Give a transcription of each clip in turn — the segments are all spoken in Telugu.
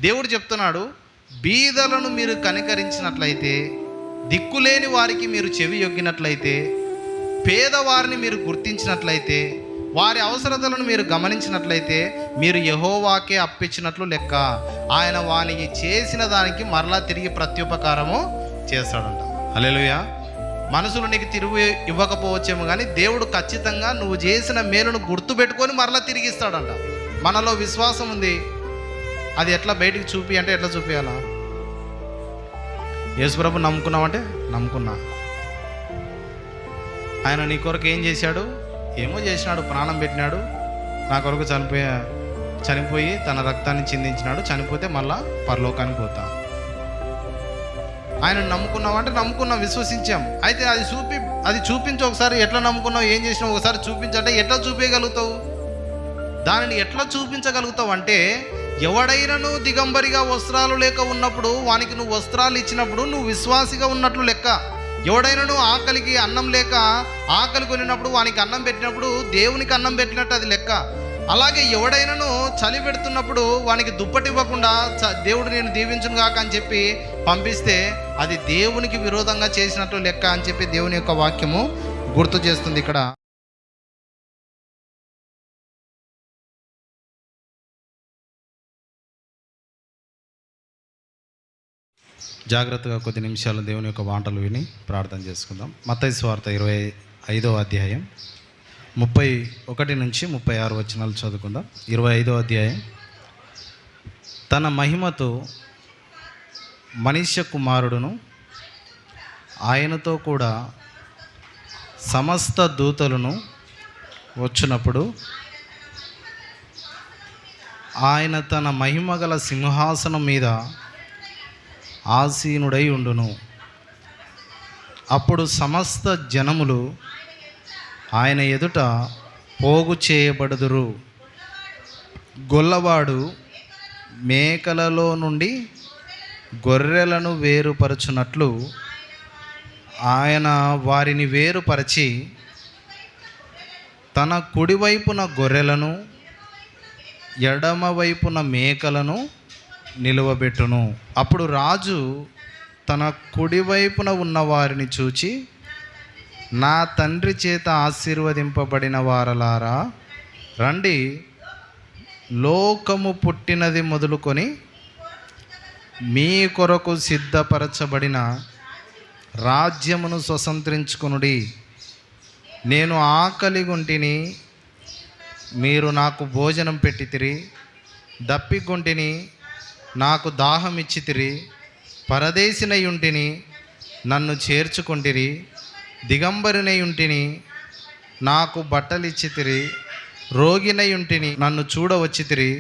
దేవుడు చెప్తున్నాడు, బీదలను మీరు కనికరించినట్లయితే, దిక్కులేని వారికి మీరు చెవి యొగ్గినట్లయితే, పేదవారిని మీరు గుర్తించినట్లయితే, వారి అవసరతలను మీరు గమనించినట్లయితే, మీరు యెహోవాకే అప్పించినట్లు లెక్క. ఆయన వానికి చేసిన దానికి మరలా తిరిగి ప్రత్యుపకారము చేస్తాడంట. హల్లెలూయా. మనుషులు నీకు తిరిగి ఇవ్వకపోవచ్చేమో, కానీ దేవుడు ఖచ్చితంగా నువ్వు చేసిన మేలును గుర్తుపెట్టుకొని మరలా తిరిగి ఇస్తాడంట. మనలో విశ్వాసం ఉంది, అది ఎట్లా బయటికి చూపి అంటే ఎట్లా చూపించాలా? యేసుప్రభు నమ్ముకున్నావంటే నమ్ముకున్నా. ఆయన నీ కొరకు ఏం చేశాడు? ఏమో చేసినాడు, ప్రాణం పెట్టినాడు, నా కొరకు చనిపోయి తన రక్తాన్ని చిందించినాడు, చనిపోతే మళ్ళా పరలోకానికి పోతా. ఆయన నమ్ముకున్నామంటే నమ్ముకున్నాం, విశ్వసించాం. అయితే అది చూపించి ఒకసారి ఎట్లా నమ్ముకున్నావు, ఏం చేసినావు ఒకసారి చూపించంటే ఎట్లా చూపించగలుగుతావు? దానిని ఎట్లా చూపించగలుగుతావు అంటే, ఎవడైనాను దిగంబరిగా వస్త్రాలు లేక ఉన్నప్పుడు వానికి నువ్వు వస్త్రాలు ఇచ్చినప్పుడు నువ్వు విశ్వాసిగా ఉన్నట్లు లెక్క. ఎవడైనాను ఆకలికి అన్నం లేక ఆకలి కొనినప్పుడు వానికి అన్నం పెట్టినప్పుడు దేవునికి అన్నం పెట్టినట్టు అది లెక్క. అలాగే ఎవడైనాను చలి పెడుతున్నప్పుడు వానికి దుప్పటి ఇవ్వకుండా దేవుడు నేను దీవించును గాక అని చెప్పి పంపిస్తే అది దేవునికి విరోధంగా చేసినట్లు లెక్క అని చెప్పి దేవుని యొక్క వాక్యము గుర్తు చేస్తుంది. ఇక్కడ జాగ్రత్తగా కొద్ది నిమిషాలు దేవుని యొక్క మాటలు విని ప్రార్థన చేసుకుందాం. మత్తయి సువార్త 25వ అధ్యాయం 31 నుంచి 36 వచనాలు చదువుకుందాం. 25వ అధ్యాయం. తన మహిమతో మనుష్య కుమారుడును ఆయనతో కూడా సమస్త దూతలను వచ్చినప్పుడు ఆయన తన మహిమగల సింహాసనం మీద ఆసీనుడై ఉండును. అప్పుడు సమస్త జనములు ఆయన ఎదుట పోగు చేయబడుదురు. గొల్లవాడు మేకలలో నుండి గొర్రెలను వేరుపరచునట్లు ఆయన వారిని వేరుపరచి తన కుడివైపున గొర్రెలను ఎడమవైపున మేకలను నిలువబెట్టును. అప్పుడు రాజు తన కుడివైపున ఉన్న వారిని చూచి, నా తండ్రి చేత ఆశీర్వదింపబడిన వారలారా రండి, లోకము పుట్టినది మొదలుకొని మీ కొరకు సిద్ధపరచబడిన రాజ్యమును స్వతంత్రించుకొనుడి. నేను ఆకలిగొంటిని, మీరు నాకు భోజనం పెట్టితిరి, దప్పిగొంటిని, నాకు దాహం ఇచ్చితిరి, పరదేశినై ఉంటిని, నన్ను చేర్చుకొంటిరి, దిగంబరినై ఉంటిని, నాకు బట్టలిచ్చితిరి, రోగినై ఉంటిని, నన్ను చూడవచ్చితిరి,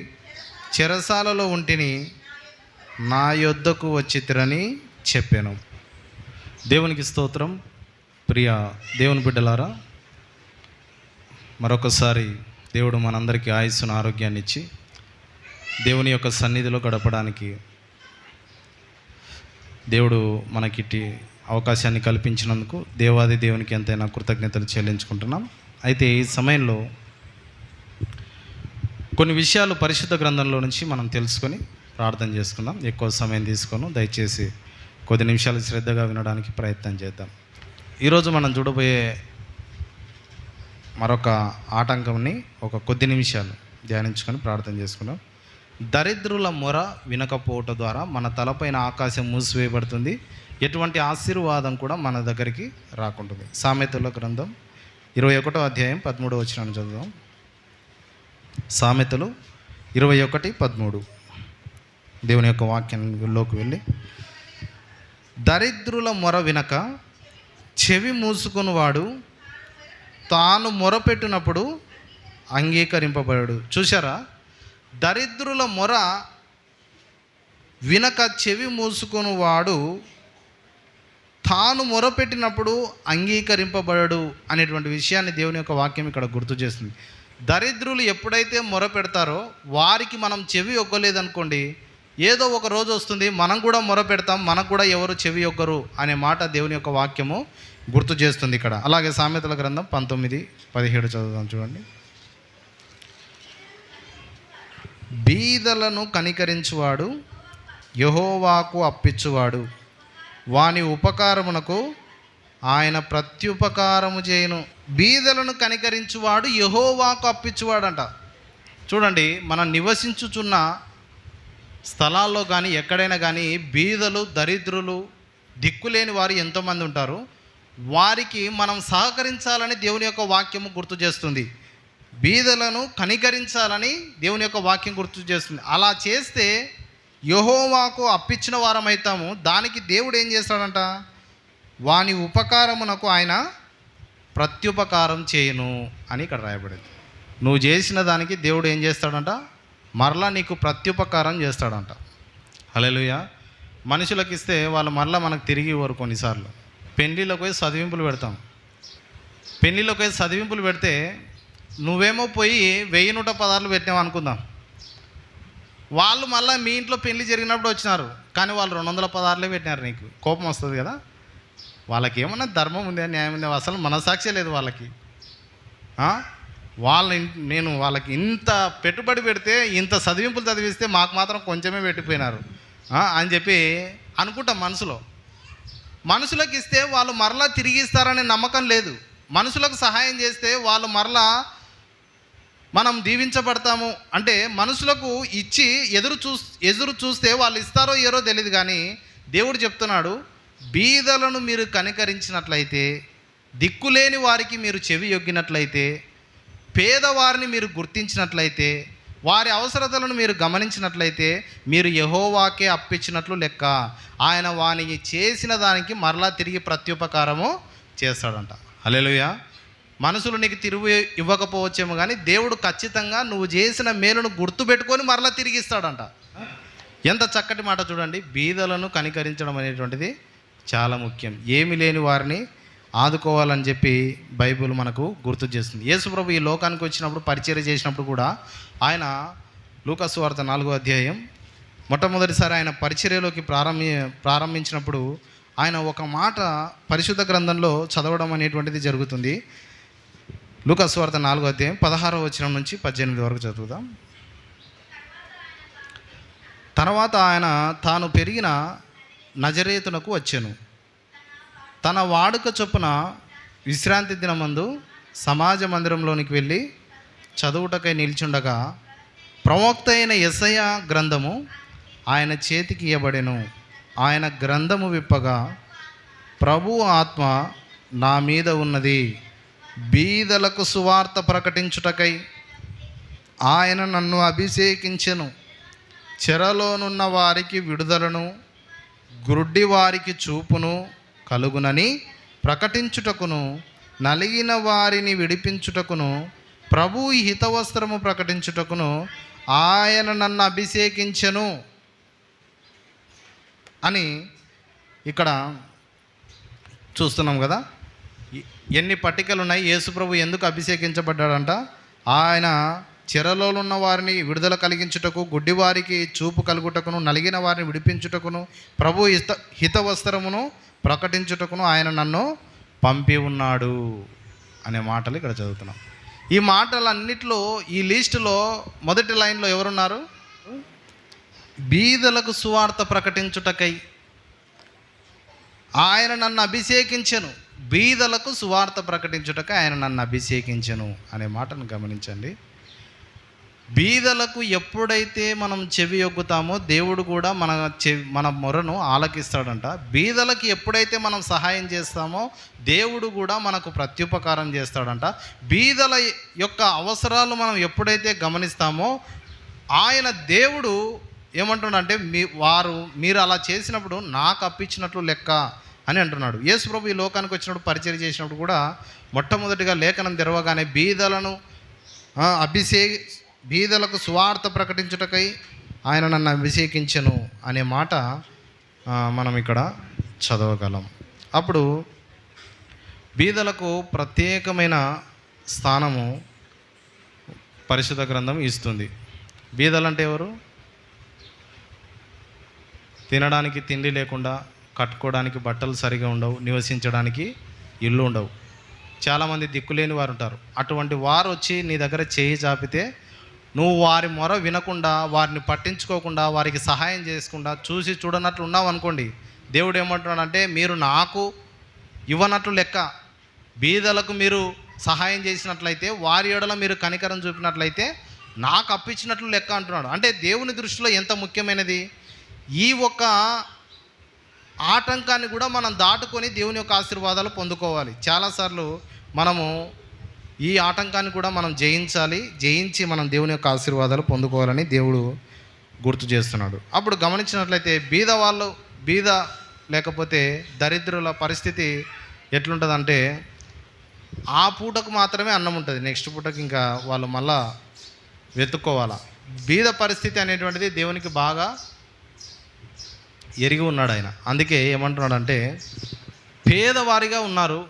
చెరసాలలో ఉంటిని, నా యొద్దకు వచ్చితిరని చెప్పాను. దేవునికి స్తోత్రం. ప్రియ దేవుని బిడ్డలారా, మరొకసారి దేవుడు మనందరికీ ఆయుస్సును ఆరోగ్యాన్ని ఇచ్చి దేవుని యొక్క సన్నిధిలో గడపడానికి దేవుడు మనకిట్టి అవకాశాన్ని కల్పించినందుకు దేవాది దేవునికి ఎంతైనా కృతజ్ఞతలు చెల్లించుకుంటున్నాం. అయితే ఈ సమయంలో కొన్ని విషయాలు పరిశుద్ధ గ్రంథంలో నుంచి మనం తెలుసుకొని ప్రార్థన చేసుకుందాం. ఎక్కువ సమయం తీసుకొని దయచేసి కొద్ది నిమిషాలు శ్రద్ధగా వినడానికి ప్రయత్నం చేద్దాం. ఈరోజు మనం చూడబోయే మరొక ఆటంకంని ఒక కొద్ది నిమిషాలు ధ్యానించుకొని ప్రార్థన చేసుకుందాం. దరిద్రుల మొర వినకపోవట ద్వారా మన తలపైన ఆకాశం మూసివేయబడుతుంది, ఎటువంటి ఆశీర్వాదం కూడా మన దగ్గరికి రాకుంటుంది. సామెతల గ్రంథం 21వ అధ్యాయం 13వ వచనాన్ని చదువుదాం. సామెతలు 21:13. దేవుని యొక్క వాక్యంలోకి వెళ్ళి, దరిద్రుల మొర వినక చెవి మూసుకునివాడు తాను మొరపెట్టినప్పుడు అంగీకరింపబడడు. చూసారా, దరిద్రుల మొర వినక చెవి మూసుకొని వాడు తాను మొరపెట్టినప్పుడు అంగీకరింపబడడు అనేటువంటి విషయాన్ని దేవుని యొక్క వాక్యం ఇక్కడ గుర్తు చేస్తుంది. దరిద్రులు ఎప్పుడైతే మొరపెడతారో వారికి మనం చెవి ఒగ్గలేదనుకోండి, ఏదో ఒక రోజు వస్తుంది మనం కూడా మొరపెడతాం, మనకు కూడా ఎవరు చెవి ఒగ్గరు అనే మాట దేవుని యొక్క వాక్యము గుర్తు చేస్తుంది ఇక్కడ. అలాగే సామెతల గ్రంథం 19:17 చదువుదాం. చూడండి. బీదలను కనికరించువాడు యెహోవాకు అప్పిచ్చువాడు వాని ఉపకారమునకు ఆయన ప్రత్యుపకారము చేయును. బీదలను కనికరించువాడు యెహోవాకు అప్పిచ్చువాడంట. చూడండి, మనం నివసించుచున్న స్థలాల్లో కానీ ఎక్కడైనా కానీ బీదలు, దరిద్రులు, దిక్కులేని వారు ఎంతోమంది ఉంటారు. వారికి మనం సహకరించాలని దేవుని యొక్క వాక్యము గుర్తు చేస్తుంది. బీదలను కనికరించాలని దేవుని యొక్క వాక్యం గుర్తు చేస్తుంది. అలా చేస్తే యెహోవాకు అప్పిచ్చిన వారమవుతాము. దానికి దేవుడు ఏం చేస్తాడంట? వాని ఉపకారమునకు ఆయన ప్రత్యుపకారం చేయును అని ఇక్కడ రాయబడింది. నువ్వు చేసిన దానికి దేవుడు ఏం చేస్తాడంట? మరలా నీకు ప్రత్యుపకారం చేస్తాడంట. హల్లెలూయా. మనుషులకు ఇస్తే వాళ్ళు మరలా మనకు తిరిగి ఇవ్వరు. కొన్నిసార్లు పెళ్ళిళ్ళకి పోయి చదివింపులు పెడతాం. పెళ్ళిళ్ళకి పోయి చదివింపులు పెడితే నువ్వేమో పోయి 1116 పెట్టినావు అనుకుందాం. వాళ్ళు మళ్ళీ మీ ఇంట్లో పెళ్లి జరిగినప్పుడు వచ్చినారు, కానీ వాళ్ళు 216 పెట్టినారు. నీకు కోపం వస్తుంది కదా. వాళ్ళకి ఏమన్నా ధర్మం ఉందా, న్యాయం ఉందా? అసలు మనసాక్షి లేదు వాళ్ళకి. నేను వాళ్ళకి ఇంత పెట్టుబడి పెడితే, ఇంత చదివింపులు చదివిస్తే మాకు మాత్రం కొంచెమే పెట్టిపోయినారు అని చెప్పి అనుకుంటాం మనసులో. మనుషులకు ఇస్తే వాళ్ళు మరలా తిరిగి ఇస్తారనే నమ్మకం లేదు. మనుషులకు సహాయం చేస్తే వాళ్ళు మరలా మనం దీవించబడతాము అంటే మనుషులకు ఇచ్చి ఎదురు చూస్తే వాళ్ళు ఇస్తారో ఏరో తెలియదు. కానీ దేవుడు చెప్తున్నాడు, బీదలను మీరు కనికరించినట్లయితే, దిక్కులేని వారికి మీరు చెవి యొగ్గినట్లయితే, పేదవారిని మీరు గుర్తించినట్లయితే, వారి అవసరతలను మీరు గమనించినట్లయితే మీరు యెహోవాకే అప్పిచ్చినట్లు లెక్క. ఆయన వానికి చేసిన దానికి మరలా తిరిగి ప్రత్యుపకారము చేస్తాడంట. హల్లెలూయా. మనుషులు నీకు తిరుగు ఇవ్వకపోవచ్చేమో, కానీ దేవుడు ఖచ్చితంగా నువ్వు చేసిన మేలును గుర్తుపెట్టుకొని మరలా తిరిగి ఇస్తాడంట. ఎంత చక్కటి మాట చూడండి. బీదలను కనికరించడం అనేటువంటిది చాలా ముఖ్యం. ఏమి లేని వారిని ఆదుకోవాలని చెప్పి బైబిల్ మనకు గుర్తు చేస్తుంది. యేసుప్రభు ఈ లోకానికి వచ్చినప్పుడు, పరిచర్య చేసినప్పుడు కూడా ఆయన లూకాసు వార్త 4వ అధ్యాయం మొట్టమొదటిసారి ఆయన పరిచర్యలోకి ప్రారంభించినప్పుడు ఆయన ఒక మాట పరిశుద్ధ గ్రంథంలో చదవడం అనేటువంటిది జరుగుతుంది. లూకాసు వార్త 4వ అధ్యాయం 16వ వచనం నుంచి 18 వరకు చదువుదాం. తర్వాత ఆయన తాను పెరిగిన నజరేతునకు వచ్చెను. తన వాడుక చొప్పున విశ్రాంతి దినమందు సమాజ మందిరంలోనికి వెళ్ళి చదువుటకై నిల్చుండగా ప్రవక్త అయిన యెషయా గ్రంథము ఆయన చేతికి ఇయ్యబడెను. ఆయన గ్రంథము విప్పగా, ప్రభువు ఆత్మ నా మీద ఉన్నది, బీదలకు సువార్త ప్రకటించుటకై ఆయన నన్ను అభిషేకించెను, చెరలోనున్న వారికి విడుదలను, గుడ్డి వారికి చూపును కలుగునని ప్రకటించుటకును, నలిగిన వారిని విడిపించుటకును, ప్రభువు హితవస్త్రము ప్రకటించుటకును ఆయన నన్ను అభిషేకించెను అని ఇక్కడ చూస్తున్నాం కదా. ఎన్ని పట్టికలు ఉన్నాయి. యేసుప్రభు ఎందుకు అభిషేకించబడ్డాడంట? ఆయన చెరలో ఉన్న వారిని విడుదల కలిగించుటకు, గుడ్డివారికి చూపు కలుగుటకును, నలిగిన వారిని విడిపించుటకును, ప్రభు హితవస్త్రమును ప్రకటించుటకును ఆయన నన్ను పంపి ఉన్నాడు అనే మాటలు ఇక్కడ చదువుతున్నాం. ఈ మాటలన్నిటిలో, ఈ లిస్టులో మొదటి లైన్లో ఎవరున్నారు? బీదలకు సువార్త ప్రకటించుటకై ఆయన నన్ను అభిషేకించెను. బీదలకు సువార్త ప్రకటించుటకై ఆయన నన్ను అభిషేకించెను అనే మాటను గమనించండి. బీదలకు ఎప్పుడైతే మనం చెవి యొగ్గుతామో దేవుడు కూడా మన మొరను ఆలకిస్తాడంట. బీదలకు ఎప్పుడైతే మనం సహాయం చేస్తామో దేవుడు కూడా మనకు ప్రత్యుపకారం చేస్తాడంట. బీదల యొక్క అవసరాలు మనం ఎప్పుడైతే గమనిస్తామో ఆయన దేవుడు ఏమంటున్నాడంటే, మీరు అలా చేసినప్పుడు నాకు అప్పించినట్లు లెక్క అని అంటున్నాడు. యేసుప్రభు ఈ లోకానికి వచ్చినప్పుడు, పరిచర్య చేసినప్పుడు కూడా మొట్టమొదటిగా లేఖనం తెరవగానే బీదలకు సువార్త ప్రకటించుటకై ఆయన నన్ను అభిషేకించెను అనే మాట మనం ఇక్కడ చదవగలం. అప్పుడు బీదలకు ప్రత్యేకమైన స్థానము పరిశుద్ధ గ్రంథం ఇస్తుంది. బీదలంటే ఎవరు? తినడానికి తిండి లేకుండా, కట్టుకోవడానికి బట్టలు సరిగా ఉండవు, నివసించడానికి ఇల్లు ఉండవు, చాలామంది దిక్కులేని వారు ఉంటారు. అటువంటి వారు వచ్చి నీ దగ్గర చేయి చాపితే నువ్వు వారి మొర వినకుండా, వారిని పట్టించుకోకుండా, వారికి సహాయం చేయకుండా, చూసి చూడనట్లు ఉన్నావు అనుకోండి, దేవుడు ఏమంటున్నాడంటే మీరు నాకు ఇవ్వనట్లు లెక్క. బీదలకు మీరు సహాయం చేసినట్లయితే, వారి ఎడల మీరు కనికరం చూపినట్లయితే నాకు అప్పించినట్లు లెక్క అంటున్నాడు. అంటే దేవుని దృష్టిలో ఎంత ముఖ్యమైనది ఈ ఒక్క ఆటంకాన్ని కూడా మనం దాటుకొని దేవుని యొక్క ఆశీర్వాదాలు పొందుకోవాలి. చాలాసార్లు మనము ఈ ఆటంకాన్ని కూడా మనం జయించి మనం దేవుని యొక్క ఆశీర్వాదాలు పొందుకోవాలని దేవుడు గుర్తు చేస్తున్నాడు. అప్పుడు గమనించినట్లయితే బీద లేకపోతే దరిద్రుల పరిస్థితి ఎట్లుంటుందంటే, ఆ పూటకు మాత్రమే అన్నం ఉంటుంది, నెక్స్ట్ పూటకి ఇంకా వాళ్ళు మళ్ళా వెతుక్కోవాలా. బీద పరిస్థితి అనేటువంటిది దేవునికి బాగా ఎరిగి ఉన్నాడు ఆయన. అందుకే ఏమంటున్నాడంటే, పేదవారిగా ఉన్నారు,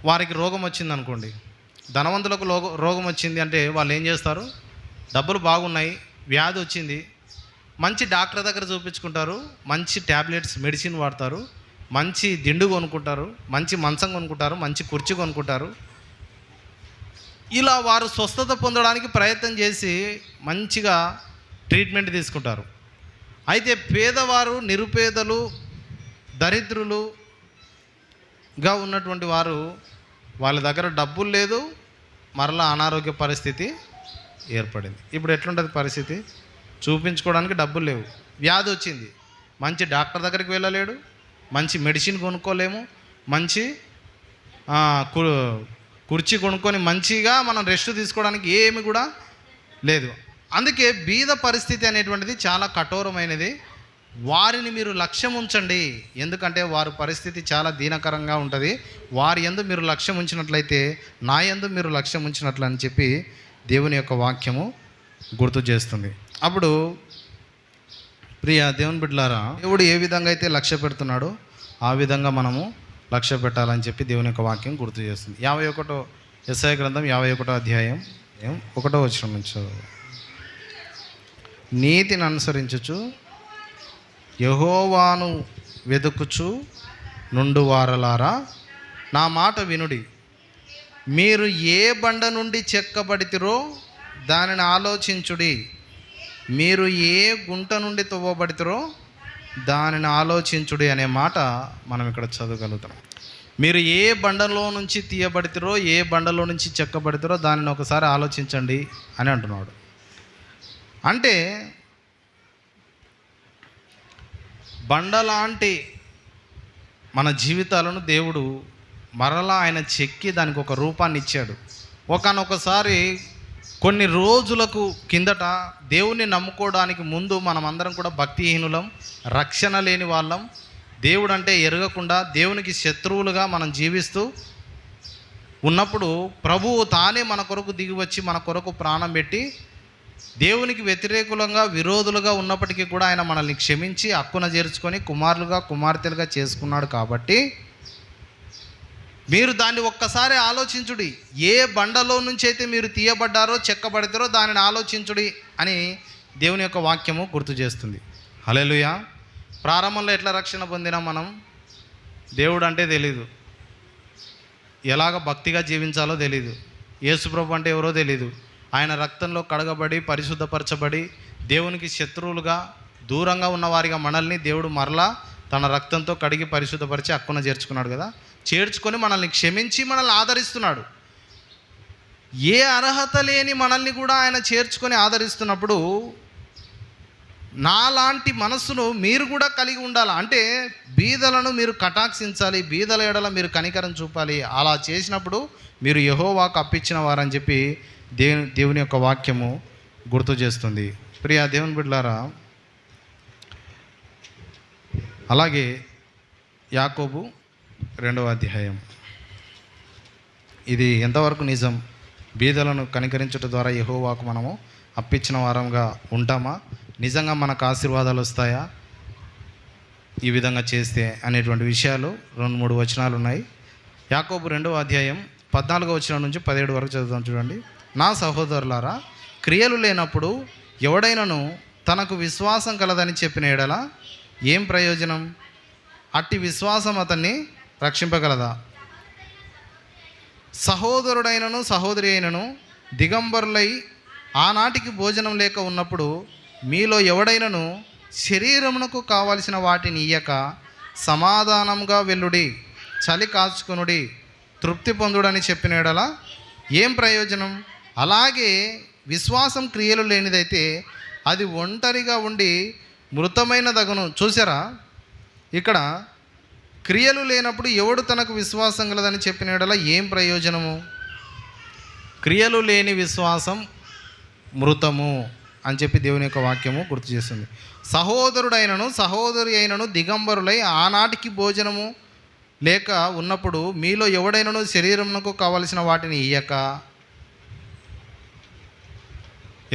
వారికి రోగం వచ్చింది అనుకోండి, ధనవంతులకు రోగం వచ్చింది అంటే వాళ్ళు ఏం చేస్తారు, డబ్బులు బాగున్నాయి, వ్యాధి వచ్చింది, మంచి డాక్టర్ దగ్గర చూపించుకుంటారు, మంచి ట్యాబ్లెట్స్ మెడిసిన్ వాడతారు, మంచి దిండు కొనుక్కుంటారు, మంచి మంచం కొనుక్కుంటారు, మంచి కుర్చీ కొనుక్కుంటారు. ఇలా వారు స్వస్థత పొందడానికి ప్రయత్నం చేసి మంచిగా ట్రీట్మెంట్ తీసుకుంటారు. అయితే పేదవారు, నిరుపేదలు, దరిద్రులుగా ఉన్నటువంటి వారు, వాళ్ళ దగ్గర డబ్బులు లేదు, మరలా అనారోగ్య పరిస్థితి ఏర్పడింది. ఇప్పుడు ఎట్లుంటుంది పరిస్థితి? చూపించుకోవడానికి డబ్బులు లేవు, వ్యాధి వచ్చింది, మంచి డాక్టర్ దగ్గరికి వెళ్ళలేడు, మంచి మెడిసిన్ కొనుక్కోలేము, మంచి కుర్చీ కొనుక్కొని మంచిగా మనం రెస్ట్ తీసుకోవడానికి ఏమి కూడా లేదు. అందుకే బీద పరిస్థితి అనేటువంటిది చాలా కఠోరమైనది. వారిని మీరు లక్ష్యం ఉంచండి, ఎందుకంటే వారి పరిస్థితి చాలా దీనకరంగా ఉంటుంది. వారి యందు మీరు లక్ష్యం ఉంచినట్లయితే నా యందు మీరు లక్ష్యం ఉంచినట్లు అని చెప్పి దేవుని యొక్క వాక్యము గుర్తు చేస్తుంది. అప్పుడు ప్రియ దేవుని బిడ్డలారా, దేవుడు ఏ విధంగా అయితే లక్ష్య పెడుతున్నాడో ఆ విధంగా మనము లక్ష్య పెట్టాలని చెప్పి దేవుని యొక్క వాక్యం గుర్తు చేస్తుంది. 51 యెషయా గ్రంథం 51 అధ్యాయం 1వ వచనం నుంచి నీతిని అనుసరించుచు యెహోవాను వెదుకుచు నుండు వారలారా నా మాట వినుడి. మీరు ఏ బండ నుండి చెక్కబడితిరో దానిని ఆలోచించుడి. మీరు ఏ గుంట నుండి తవ్వబడితిరో దానిని ఆలోచించుడి అనే మాట మనం ఇక్కడ చదవగలుగుతాం. మీరు ఏ బండలో నుంచి తీయబడితిరో, ఏ బండలో నుంచి చెక్కబడితిరో దానిని ఒకసారి ఆలోచించండి అని అంటున్నాడు. అంటే బండలాంటి మన జీవితాలను దేవుడు మరలా ఆయన చెక్కి దానికి ఒక రూపాన్ని ఇచ్చాడు. ఒకానొకసారి కొన్ని రోజులకు కిందట దేవుణ్ణి నమ్ముకోవడానికి ముందు మనమందరం కూడా భక్తిహీనులం, రక్షణ లేని వాళ్ళం, దేవుడు అంటే ఎరగకుండా దేవునికి శత్రువులుగా మనం జీవిస్తూ ఉన్నప్పుడు ప్రభువు తానే మన కొరకు దిగి వచ్చి మన కొరకు ప్రాణం పెట్టి దేవునికి వ్యతిరేకులంగా విరోధులుగా ఉన్నప్పటికీ కూడా ఆయన మనల్ని క్షమించి హక్కున చేర్చుకొని కుమారులుగా కుమార్తెలుగా చేసుకున్నాడు. కాబట్టి మీరు దాన్ని ఒక్కసారి ఆలోచించుడి. ఏ బండలో నుంచి అయితే మీరు తీయబడ్డారో చెక్కబడతారో దానిని ఆలోచించుడి అని దేవుని యొక్క వాక్యము గుర్తు చేస్తుంది. హల్లెలూయా. ప్రారంభంలో ఎట్లా రక్షణ పొందినా మనం, దేవుడు అంటే తెలీదు, ఎలాగ భక్తిగా జీవించాలో తెలీదు, యేసుప్రభు అంటే ఎవరో తెలీదు. ఆయన రక్తంలో కడగబడి పరిశుద్ధపరచబడి దేవునికి శత్రువులుగా దూరంగా ఉన్నవారిగా మనల్ని దేవుడు మరలా తన రక్తంతో కడిగి పరిశుద్ధపరిచి హక్కున చేర్చుకున్నాడు కదా. చేర్చుకొని మనల్ని క్షమించి మనల్ని ఆదరిస్తున్నాడు. ఏ అర్హత లేని మనల్ని కూడా ఆయన చేర్చుకొని ఆదరిస్తున్నప్పుడు నాలాంటి మనస్సును మీరు కూడా కలిగి ఉండాలి. అంటే బీదలను మీరు కటాక్షించాలి, బీదల ఎడల మీరు కనికరం చూపాలి. అలా చేసినప్పుడు మీరు యెహోవాకు అప్పించిన వారని చెప్పి దేవుని యొక్క వాక్యము గుర్తు చేస్తుంది. ప్రియ దేవుని బిడ్డలారా, అలాగే యాకోబు 2వ అధ్యాయం, ఇది ఎంతవరకు నిజం? బీదలను కనికరించడం ద్వారా యెహోవాకు మనము అప్పించిన వారంగా ఉంటామా? నిజంగా మనకు ఆశీర్వాదాలు వస్తాయా ఈ విధంగా చేస్తే అనేటువంటి విషయాలు 2-3 వచనాలు ఉన్నాయి. యాకోబు 2వ అధ్యాయం 14వ వచనం నుంచి 17 వరకు చదువుతాం. చూడండి. నా సహోదరులారా, క్రియలు లేనప్పుడు ఎవడైనను తనకు విశ్వాసం కలదని చెప్పిన ఎడల ఏం ప్రయోజనం? అట్టి విశ్వాసం అతన్ని రక్షింపగలదా? సహోదరుడైనను సహోదరి అయినను దిగంబరులై ఆనాటికి భోజనం లేక ఉన్నప్పుడు మీలో ఎవడైనను శరీరమునకు కావలసిన వాటిని ఇయ్యక సమాధానంగా వెళ్ళుడి, చలి కాచుకొనుడి, తృప్తి పొందుడని చెప్పిన యెడల ఏం ప్రయోజనం? అలాగే విశ్వాసం క్రియలు లేనిదైతే అది ఒంటరిగా ఉండి మృతమైన దగును. చూసారా, ఇక్కడ క్రియలు లేనప్పుడు ఎవడు తనకు విశ్వాసం కలదని చెప్పిన యెడల ఏం ప్రయోజనము? క్రియలు లేని విశ్వాసం మృతము అని చెప్పి దేవుని యొక్క వాక్యము గుర్తు చేస్తుంది. సహోదరుడైనను సహోదరి అయినను దిగంబరులై ఆనాటికి భోజనము లేక ఉన్నప్పుడు మీలో ఎవడైనను శరీరమునకు కావలసిన వాటిని ఇయ్యక,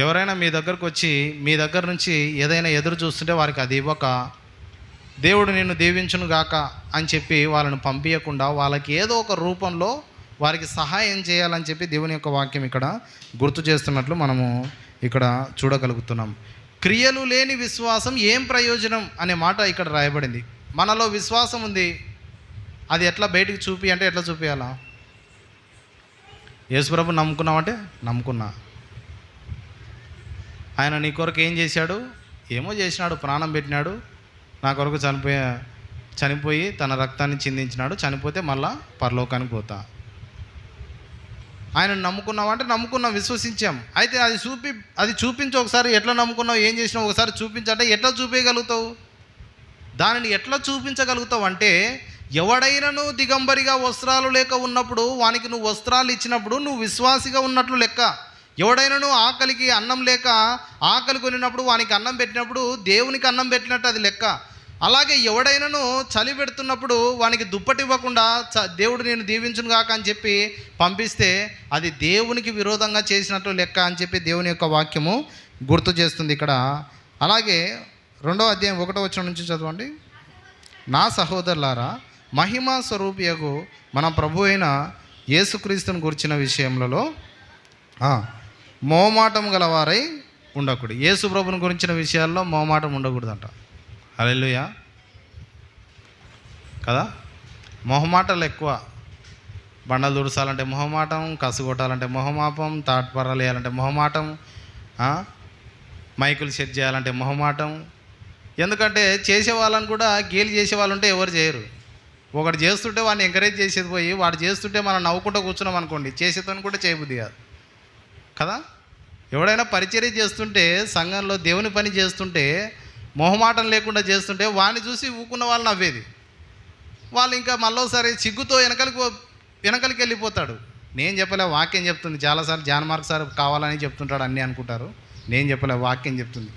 ఎవరైనా మీ దగ్గరకు వచ్చి మీ దగ్గర నుంచి ఏదైనా ఎదురు చూస్తుంటే వారికి అది ఇవ్వక, దేవుడు నిన్ను దీవించును గాక అని చెప్పి వాళ్ళని పంపించకుండా వాళ్ళకి ఏదో ఒక రూపంలో వారికి సహాయం చేయాలని చెప్పి దేవుని యొక్క వాక్యం ఇక్కడ గుర్తు చేస్తున్నట్లు మనము ఇక్కడ చూడగలుగుతున్నాం. క్రియలు లేని విశ్వాసం ఏం ప్రయోజనం అనే మాట ఇక్కడ రాయబడింది. మనలో విశ్వాసం ఉంది, అది ఎట్లా బయటికి చూపి అంటే ఎట్లా చూపించాలా? యేసుప్రభు నమ్ముకున్నామంటే నమ్ముకున్నా. ఆయన నీ కొరకు ఏం చేశాడు? ఏమో చేసినాడు, ప్రాణం పెట్టినాడు, నా కొరకు చనిపోయి తన రక్తాన్ని చిందించినాడు, చనిపోతే మళ్ళా పరలోకానికి పోతా. ఆయన నమ్ముకున్నావు అంటే నమ్ముకున్నాం, విశ్వసించాం. అయితే అది చూపించి ఒకసారి ఎట్లా నమ్ముకున్నావు, ఏం చేసినావు ఒకసారి చూపించంటే ఎట్లా చూపించగలుగుతావు? దానిని ఎట్లా చూపించగలుగుతావు అంటే, ఎవడైనాను దిగంబరిగా వస్త్రాలు లేక ఉన్నప్పుడు వానికి నువ్వు వస్త్రాలు ఇచ్చినప్పుడు నువ్వు విశ్వాసిగా ఉన్నట్లు లెక్క. ఎవడైనాను ఆకలికి అన్నం లేక ఆకలి కొనినప్పుడు వానికి అన్నం పెట్టినప్పుడు దేవునికి అన్నం పెట్టినట్టు అది లెక్క. అలాగే ఎవడైనాను చలి పెడుతున్నప్పుడు వానికి దుప్పటి ఇవ్వకుండా దేవుడు నేను దీవించును గాక అని చెప్పి పంపిస్తే అది దేవునికి విరోధంగా చేసినట్లు లెక్క అని చెప్పి దేవుని యొక్క వాక్యము గుర్తు చేస్తుంది ఇక్కడ. అలాగే 2వ అధ్యాయం 1వ వచనం నుంచి చదవండి. నా సహోదరులారా, మహిమా స్వరూపియగు మన ప్రభు అయిన యేసుక్రీస్తుని గురించిన విషయములలో మోమాటం గలవారై ఉండకూడదు. యేసు ప్రభుని గురించిన విషయాల్లో మోమాటం ఉండకూడదంట. హల్లెలూయా కదా. మొహమాటాలు ఎక్కువ. బండలు దుడసాలంటే మొహమాటం, కసు కొట్టాలంటే మొహమాటం, తాట్పర్రాలు వేయాలంటే మొహమాటం, మైకులు సెట్ చేయాలంటే మొహమాటం. ఎందుకంటే చేసేవాళ్ళని కూడా గేలి చేసేవాళ్ళు ఉంటే ఎవరు చేయరు. ఒకటి చేస్తుంటే వాడిని ఎంకరేజ్ చేసేది పోయి వాడు చేస్తుంటే మనం నవ్వుకుంటూ కూర్చున్నాం అనుకోండి, చేసేతోని కూడా చేయబుద్ధి కాదు కదా. ఎవడైనా పరిచర్య చేస్తుంటే, సంఘంలో దేవుని పని చేస్తుంటే, మొహమాటం లేకుండా వాడిని చూసి ఊకున్న వాళ్ళు నవ్వేది. వాళ్ళు ఇంకా మళ్ళోసారి సిగ్గుతో వెనకలికి వెళ్ళిపోతాడు. నేను చెప్పలే, వాక్యం చెప్తుంది. చాలాసార్లు జాన్ మార్క్ సార్ కావాలని చెప్తుంటాడు, అన్నీ అనుకుంటారు. నేను చెప్పలే, వాక్యం చెప్తుంది.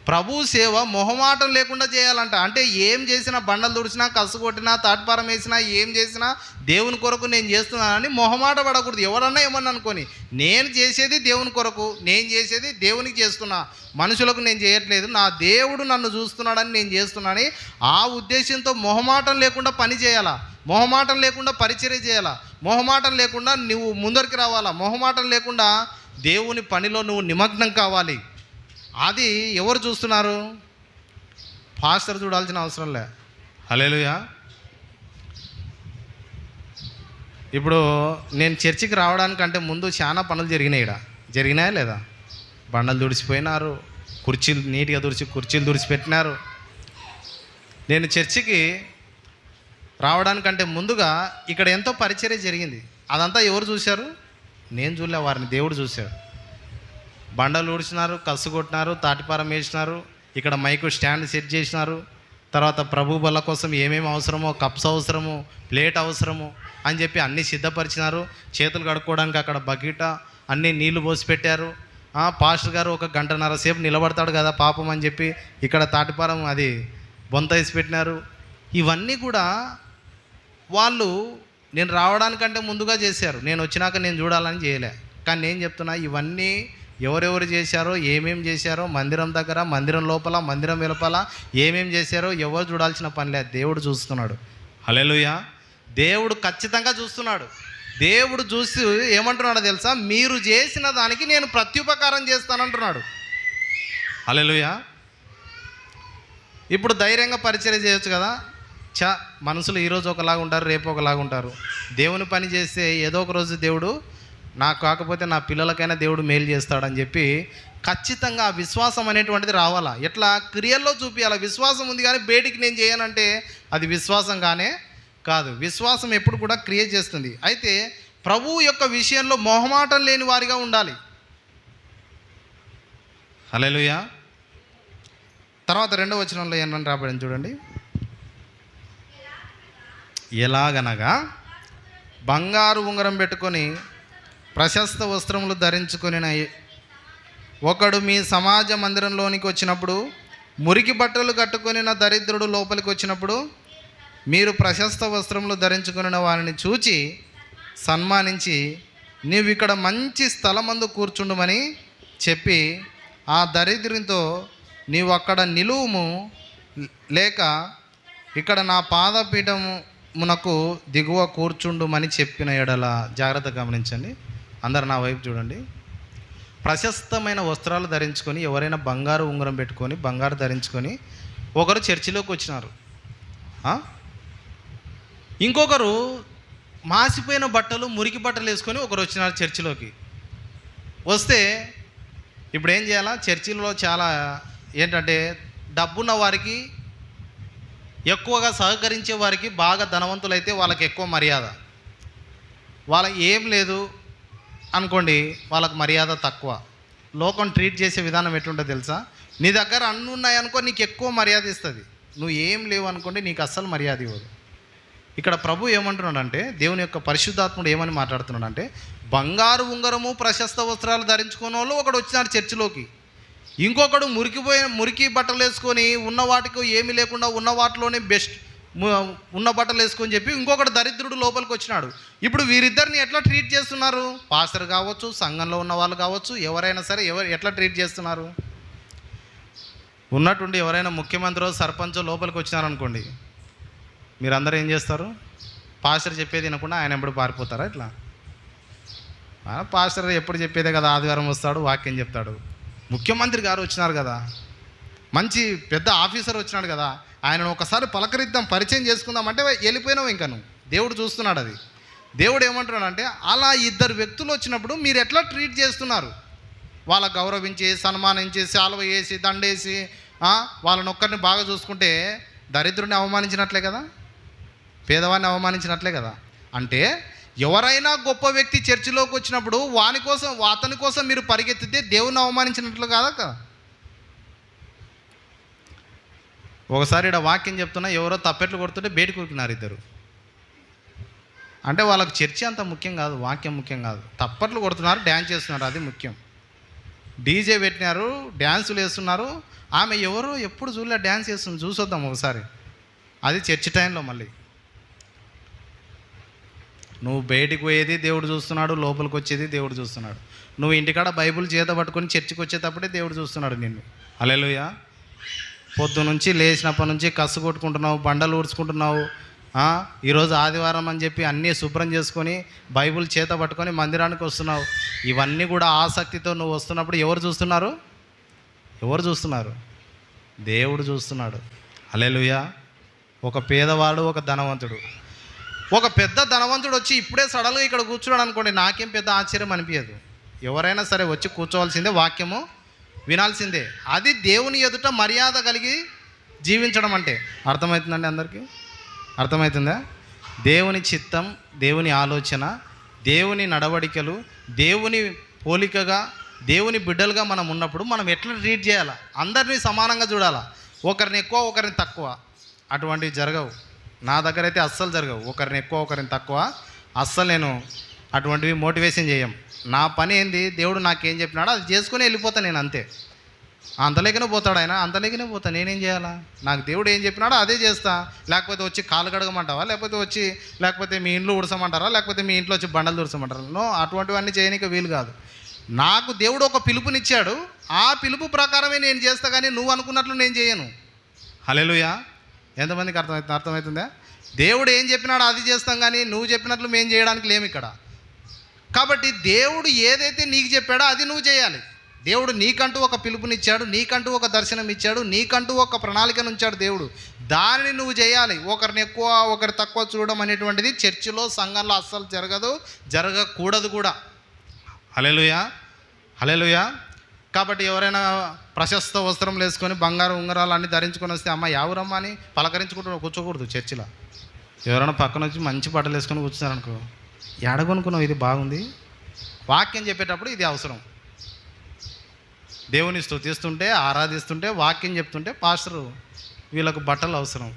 ప్రభు సేవ మొహమాటం లేకుండా చేయాలంట. అంటే ఏం చేసినా, బండలు తుడిచినా, కసు కొట్టినా, తాట్పారం వేసినా, ఏం చేసినా దేవుని కొరకు నేను చేస్తున్నానని మొహమాట పడకూడదు. ఎవరన్నా ఏమన్నా అనుకొని, నేను చేసేది దేవుని కొరకు, నేను చేసేది దేవునికి చేస్తున్నా, మనుషులకు నేను చేయట్లేదు, నా దేవుడు నన్ను చూస్తున్నాడని నేను చేస్తున్నానని ఆ ఉద్దేశంతో మొహమాటం లేకుండా పని చేయాలా, మొహమాటం లేకుండా పరిచర్య చేయాలా, మొహమాటం లేకుండా నువ్వు ముందరికి రావాలా, మొహమాటం లేకుండా దేవుని పనిలో నువ్వు నిమగ్నం కావాలి. అది ఎవరు చూస్తున్నారు? పాస్టర్ చూడాల్సిన అవసరం లే. హల్లెలూయా. ఇప్పుడు నేను చర్చికి రావడానికంటే ముందు చాలా పనులు జరిగినాయా లేదా? బండలు దుడిచిపోయినారు, కుర్చీలు నీట్గా కుర్చీలు దుడిచిపెట్టినారు. నేను చర్చికి రావడానికంటే ముందుగా ఇక్కడ ఎంతో పరిచర్య జరిగింది. అదంతా ఎవరు చూశారు? నేను చూడలే, వారిని దేవుడు చూశాడు. బండలు ఊడ్చినారు, కసు కొట్టినారు, తాటిపారం వేసినారు, ఇక్కడ మైకు స్టాండ్ సెట్ చేసినారు. తర్వాత ప్రభు బల్ల కోసం ఏమేమి అవసరమో, కప్స్ అవసరము, ప్లేట్ అవసరము అని చెప్పి అన్నీ సిద్ధపరిచినారు. చేతులు కడుక్కోవడానికి అక్కడ బకెట అన్నీ నీళ్లు పోసి పెట్టారు. పాస్టర్ గారు 1 గంటన్నర సేపు నిలబడతాడు కదా పాపం అని చెప్పి ఇక్కడ తాటిపారం అది బొంత వేసి పెట్టినారు. ఇవన్నీ కూడా వాళ్ళు నేను రావడానికంటే ముందుగా చేశారు. నేను వచ్చినాక నేను చూడాలని చేయలే. కానీ నేను చెప్తున్నా, ఇవన్నీ ఎవరెవరు చేశారో, ఏమేమి చేశారో, మందిరం దగ్గర, మందిరం లోపల, మందిరం వెలుపల ఏమేమి చేశారో ఎవరు చూడాల్సిన పని లేదు. దేవుడు చూస్తున్నాడు. హల్లెలూయా. దేవుడు ఖచ్చితంగా చూస్తున్నాడు. దేవుడు చూసి ఏమంటున్నాడో తెలుసా? మీరు చేసిన దానికి నేను ప్రత్యుపకారం చేస్తానంటున్నాడు. హల్లెలూయా. ఇప్పుడు ధైర్యంగా పరిచర్య చేయొచ్చు కదా. మనుషులు ఈరోజు ఒకలాగా ఉంటారు, రేపు ఒకలాగా ఉంటారు. దేవుని పని చేస్తే ఏదో ఒక రోజు దేవుడు నాకు కాకపోతే నా పిల్లలకైనా దేవుడు మేలు చేస్తాడని చెప్పి ఖచ్చితంగా ఆ విశ్వాసం అనేటువంటిది రావాలా. ఎట్లా? క్రియల్లో చూపించాలి. విశ్వాసం ఉంది కానీ బయటికి నేను చేయనంటే అది విశ్వాసం కానే కాదు. విశ్వాసం ఎప్పుడు కూడా క్రియ చేస్తుంది. అయితే ప్రభువు యొక్క విషయంలో మొహమాటం లేని వారిగా ఉండాలి. హల్లెలూయా. తర్వాత 2వ వచనంలో ఏమని రాబడింది చూడండి. ఎలాగనగా బంగారు ఉంగరం పెట్టుకొని ప్రశస్త వస్త్రములు ధరించుకొని ఒకడు మీ సమాజ మందిరంలోనికి వచ్చినప్పుడు, మురికి బట్టలు కట్టుకొని దరిద్రుడు లోపలికి వచ్చినప్పుడు మీరు ప్రశస్త వస్త్రములు ధరించుకుని వారిని చూచి సన్మానించి, నీవు ఇక్కడ మంచి స్థలమందు కూర్చుండుమని చెప్పి ఆ దరిద్రునితో, నీవు అక్కడ నిలువుము, లేక ఇక్కడ నా పాదపీఠమునకు దిగువ కూర్చుండుమని చెప్పిన ఎడల. జాగ్రత్త గమనించండి, అందరు నా వైపు చూడండి. ప్రశస్తమైన వస్త్రాలు ధరించుకొని, ఎవరైనా బంగారు ఉంగరం పెట్టుకొని బంగారు ధరించుకొని ఒకరు చర్చిలోకి వచ్చినారు. ఇంకొకరు మాసిపోయిన బట్టలు, మురికి బట్టలు వేసుకొని ఒకరు వచ్చినారు చర్చిలోకి. వస్తే ఇప్పుడు ఏం చేయాలా? చర్చిలో చాలా ఏంటంటే డబ్బున్న వారికి, ఎక్కువగా సహకరించే వారికి, బాగా ధనవంతులైతే వాళ్ళకి ఎక్కువ మర్యాద. వాళ్ళకి ఏం లేదు అనుకోండి, వాళ్ళకు మర్యాద తక్కువ. లోకం ట్రీట్ చేసే విధానం ఎట్లుంటుందో తెలుసా? నీ దగ్గర అన్నీ ఉన్నాయనుకో నీకు ఎక్కువ మర్యాద ఇస్తుంది. నువ్వు ఏం లేవు అనుకోండి నీకు అస్సలు మర్యాద ఇవ్వదు. ఇక్కడ ప్రభు ఏమంటున్నాడంటే, దేవుని యొక్క పరిశుద్ధాత్ముడు ఏమని మాట్లాడుతున్నాడంటే, బంగారు ఉంగరము ప్రశస్త వస్త్రాలు ధరించుకున్న వాళ్ళు ఒకడు వచ్చినాడు చర్చిలోకి. ఇంకొకడు మురికి బట్టలు వేసుకొని, ఉన్న వాటికి ఏమీ లేకుండా ఉన్న వాటిలోనే బెస్ట్ ఉన్న బట్టలు వేసుకొని చెప్పి ఇంకొకటి దరిద్రుడు లోపలికి వచ్చినాడు. ఇప్పుడు వీరిద్దరిని ఎట్లా ట్రీట్ చేస్తున్నారు? పాస్టర్ కావచ్చు, సంఘంలో ఉన్న వాళ్ళు కావచ్చు, ఎవరైనా సరే ఎట్లా ట్రీట్ చేస్తున్నారు? ఉన్నట్టుండి ఎవరైనా ముఖ్యమంత్రో సర్పంచో లోపలికి వచ్చినారనుకోండి, మీరందరూ ఏం చేస్తారు? పాస్టర్ చెప్పేది వినకుండా ఆయన ఎప్పుడు పారిపోతారా? ఇట్లా పాస్టర్ ఎప్పుడు చెప్పేదే కదా, ఆదివారం వస్తాడు వాక్యం చెప్తాడు. ముఖ్యమంత్రి గారు వచ్చినారు కదా, మంచి పెద్ద ఆఫీసర్ వచ్చినాడు కదా, ఆయనను ఒకసారి పలకరిద్దాం, పరిచయం చేసుకుందాం అంటే వెళ్ళిపోయినావు. ఇంకా నువ్వు దేవుడు చూస్తున్నాడు. అది దేవుడు ఏమంటున్నాడంటే, అలా ఇద్దరు వ్యక్తులు వచ్చినప్పుడు మీరు ఎట్లా ట్రీట్ చేస్తున్నారు? వాళ్ళ గౌరవించి, సన్మానించి, శాలువ వేసి, దండేసి వాళ్ళని ఒక్కరిని బాగా చూసుకుంటే దరిద్రుడిని అవమానించినట్లే కదా, పేదవాడిని అవమానించినట్లే కదా. అంటే ఎవరైనా గొప్ప వ్యక్తి చర్చిలోకి వచ్చినప్పుడు అతని కోసం మీరు పరిగెత్తితే దేవుని అవమానించినట్లు కాదా కదా. ఒకసారి ఇక్కడ వాక్యం చెప్తున్నా, ఎవరో తప్పెట్లు కొడుతుంటే బయట కూరుకున్నారు ఇద్దరు. అంటే వాళ్ళకి చర్చి అంత ముఖ్యం కాదు, వాక్యం ముఖ్యం కాదు. తప్పట్లు కొడుతున్నారు, డ్యాన్స్ చేస్తున్నారు, అది ముఖ్యం. డీజే పెట్టినారు, డ్యాన్సులు వేస్తున్నారు. ఆమె ఎవరో ఎప్పుడు చూడలే డ్యాన్స్ చేస్తుంది, చూసొద్దాం ఒకసారి. అది చర్చి టైంలో. మళ్ళీ నువ్వు బయటికి పోయేది దేవుడు చూస్తున్నాడు, లోపలికి వచ్చేది దేవుడు చూస్తున్నాడు. నువ్వు ఇంటికాడ బైబిల్ చేత పట్టుకొని చర్చికి వచ్చేటప్పుడే దేవుడు చూస్తున్నాడు నిన్ను. హల్లెలూయా. పొద్దు నుంచి లేచినప్పటి నుంచి కసు కొట్టుకుంటున్నావు, బండలు ఊడ్చుకుంటున్నావు. ఈరోజు ఆదివారం అని చెప్పి అన్నీ శుభ్రం చేసుకొని బైబిల్ చేత పట్టుకొని మందిరానికి వస్తున్నావు. ఇవన్నీ కూడా ఆసక్తితో నువ్వు వస్తున్నప్పుడు ఎవరు చూస్తున్నారు? ఎవరు చూస్తున్నారు? దేవుడు చూస్తున్నాడు. హల్లెలూయా. ఒక పేదవాడు, ఒక ధనవంతుడు. ఒక పెద్ద ధనవంతుడు వచ్చి ఇప్పుడే సడన్గా ఇక్కడ కూర్చున్నాడు అనుకోండి, నాకేం పెద్ద ఆశ్చర్యం అనిపించదు. ఎవరైనా సరే వచ్చి కూర్చోవాల్సిందే, వాక్యము వినాల్సిందే. అది దేవుని ఎదుట మర్యాద కలిగి జీవించడం అంటే. అర్థమవుతుందండి అందరికీ? అర్థమవుతుందా? దేవుని చిత్తం, దేవుని ఆలోచన, దేవుని నడవడికలు, దేవుని పోలికగా, దేవుని బిడ్డలుగా మనం ఉన్నప్పుడు మనం ఎట్లా ట్రీట్ చేయాలా? అందరినీ సమానంగా చూడాలా. ఒకరిని ఎక్కువ, ఒకరిని తక్కువ అటువంటివి జరగవు. నా దగ్గర అయితే అస్సలు జరగవు. ఒకరిని ఎక్కువ, ఒకరిని తక్కువ అస్సలు నేను అటువంటివి మోటివేషన్ చేయం. నా పని ఏంది, దేవుడు నాకేం చెప్పినాడో అది చేసుకుని వెళ్ళిపోతాను నేను, అంతే. అంతలేకనే పోతాడు ఆయన, అంతలేకనే పోతా. నేనేం చేయాలా? నాకు దేవుడు ఏం చెప్పినాడో అదే చేస్తా. లేకపోతే వచ్చి కాలు కడగమంటావా, లేకపోతే మీ ఇంట్లో ఉడసమంటారా, లేకపోతే మీ ఇంట్లో వచ్చి బండలు తుడసమంటారా? నో, అటువంటివన్నీ చేయడానికి వీలు కాదు. నాకు దేవుడు ఒక పిలుపునిచ్చాడు, ఆ పిలుపు ప్రకారమే నేను చేస్తా, కానీ నువ్వు అనుకున్నట్లు నేను చేయను. హల్లెలూయా. ఎంతమందికి అర్థమవుతుందా? దేవుడు ఏం చెప్పినాడో అది చేస్తాం, కానీ నువ్వు చెప్పినట్లు మేము చేయడానికి లేము ఇక్కడ. కాబట్టి దేవుడు ఏదైతే నీకు చెప్పాడో అది నువ్వు చేయాలి. దేవుడు నీకంటూ ఒక పిలుపునిచ్చాడు, నీకంటూ ఒక దర్శనం ఇచ్చాడు, నీకంటూ ఒక ప్రణాళికను ఉంచాడు దేవుడు. దానిని నువ్వు చేయాలి. ఒకరిని ఎక్కువ, ఒకరి తక్కువ చూడడం అనేటువంటిది చర్చిలో, సంఘంలో అస్సలు జరగదు, జరగకూడదు కూడా. హల్లెలూయా, హల్లెలూయా. కాబట్టి ఎవరైనా ప్రశస్త వస్త్రం వేసుకొని బంగారు ఉంగరాలు అన్నీ ధరించుకొని వస్తే అమ్మ యావురమ్మా అని పలకరించుకుంటూ కూర్చోకూడదు చర్చిలో. ఎవరైనా పక్కన వచ్చి మంచి బట్టలు వేసుకొని కూర్చున్నారనుకో, ఎడగొనుకున్నావు ఇది బాగుంది. వాక్యం చెప్పేటప్పుడు ఇది అవసరం. దేవుని స్తుతిస్తుంటే ఆరాధిస్తుంటే వాక్యం చెప్తుంటే పాస్టరు వీళ్ళకు బట్టలు అవసరం.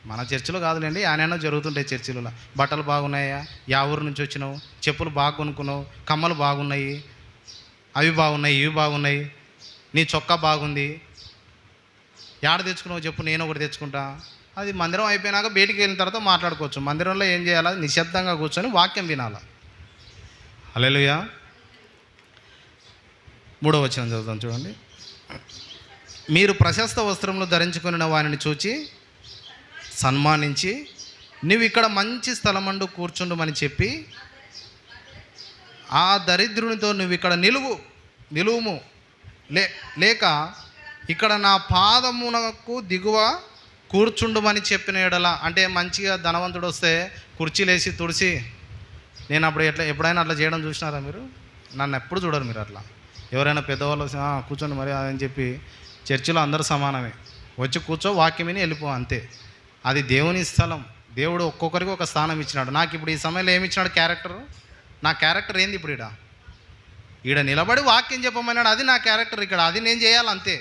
మన చర్చిలో కాదులేండి, ఆయనైనా జరుగుతుంటాయి చర్చిలలో. బట్టలు బాగున్నాయా, యా ఊరు నుంచి వచ్చినావు, చెప్పులు బాగా కొనుక్కున్నావు, కమ్మలు బాగున్నాయి, అవి బాగున్నాయి, ఇవి బాగున్నాయి, నీ చొక్కా బాగుంది, యాడ తెచ్చుకున్నావు చెప్పు, నేను ఒకటి తెచ్చుకుంటా. అది మందిరం అయిపోయినాక బయటికి వెళ్ళిన తర్వాత మాట్లాడుకోవచ్చు. మందిరంలో ఏం చేయాలి? నిశ్శబ్దంగా కూర్చొని వాక్యం వినాలి. హల్లెలూయా. 3వ వచనం చదువుతాం చూడండి. మీరు ప్రశస్త వస్త్రములు ధరించుకున్న వారిని చూచి సన్మానించి నువ్వు ఇక్కడ మంచి స్థలమందు కూర్చుండమని చెప్పి ఆ దరిద్రునితో నువ్వు ఇక్కడ నిలువుము లేక ఇక్కడ నా పాదమునకు దిగువ కూర్చుండమని చెప్పిన ఎడల. అంటే మంచిగా ధనవంతుడు వస్తే కుర్చీలేసి తుడిసి, నేను అప్పుడు ఎప్పుడైనా అట్లా చేయడం చూసినారా మీరు? నన్ను ఎప్పుడు చూడరు మీరు అట్లా. ఎవరైనా పెద్దవాళ్ళు వస్తే కూర్చోండి మరి అని చెప్పి, చర్చిలో అందరూ సమానమే, వచ్చి కూర్చో వాక్యం విని వెళ్ళిపో అంతే. అది దేవుని స్థలం. దేవుడు ఒక్కొక్కరికి ఒక స్థానం ఇచ్చినాడు. నాకు ఇప్పుడు ఈ సమయంలో ఏమి ఇచ్చినాడు? క్యారెక్టర్. నా క్యారెక్టర్ ఏంది ఇప్పుడు? ఈడ నిలబడి వాక్యం చెప్పమన్నాడు, అది నా క్యారెక్టర్. ఇక్కడ అది నేను చేయాలి అంతే.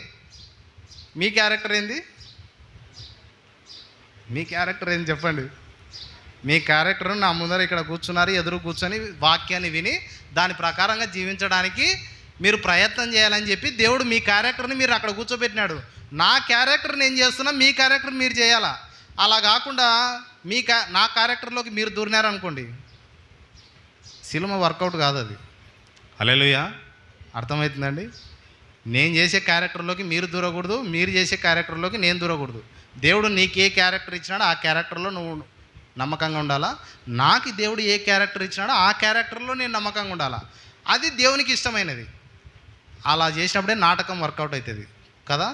మీ క్యారెక్టర్ ఏంది? మీ క్యారెక్టర్ ఏంది చెప్పండి. మీ క్యారెక్టర్ నా ముందర ఇక్కడ కూర్చున్నారు, ఎదురు కూర్చొని వాక్యాన్ని విని దాని ప్రకారంగా జీవించడానికి మీరు ప్రయత్నం చేయాలని చెప్పి దేవుడు మీ క్యారెక్టర్ని మీరు అక్కడ కూర్చోబెట్టినాడు. నా క్యారెక్టర్ నేను చేస్తున్నా, మీ క్యారెక్టర్ మీరు చేయాలా. అలా కాకుండా నా క్యారెక్టర్లోకి మీరు దూరినారనుకోండి, సినిమా వర్కౌట్ కాదు అది. హల్లెలూయా. అర్థమవుతుందండి? నేను చేసే క్యారెక్టర్లోకి మీరు దూరకూడదు, మీరు చేసే క్యారెక్టర్లోకి నేను దూరకూడదు. దేవుడు నీకు ఏ క్యారెక్టర్ ఇచ్చినాడో ఆ క్యారెక్టర్లో నువ్వు నమ్మకంగా ఉండాలా. నాకు దేవుడు ఏ క్యారెక్టర్ ఇచ్చినాడో ఆ క్యారెక్టర్లో నేను నమ్మకంగా ఉండాలా. అది దేవునికి ఇష్టమైనది. అలా చేసినప్పుడే నాటకం వర్కౌట్ అవుతుంది కదా.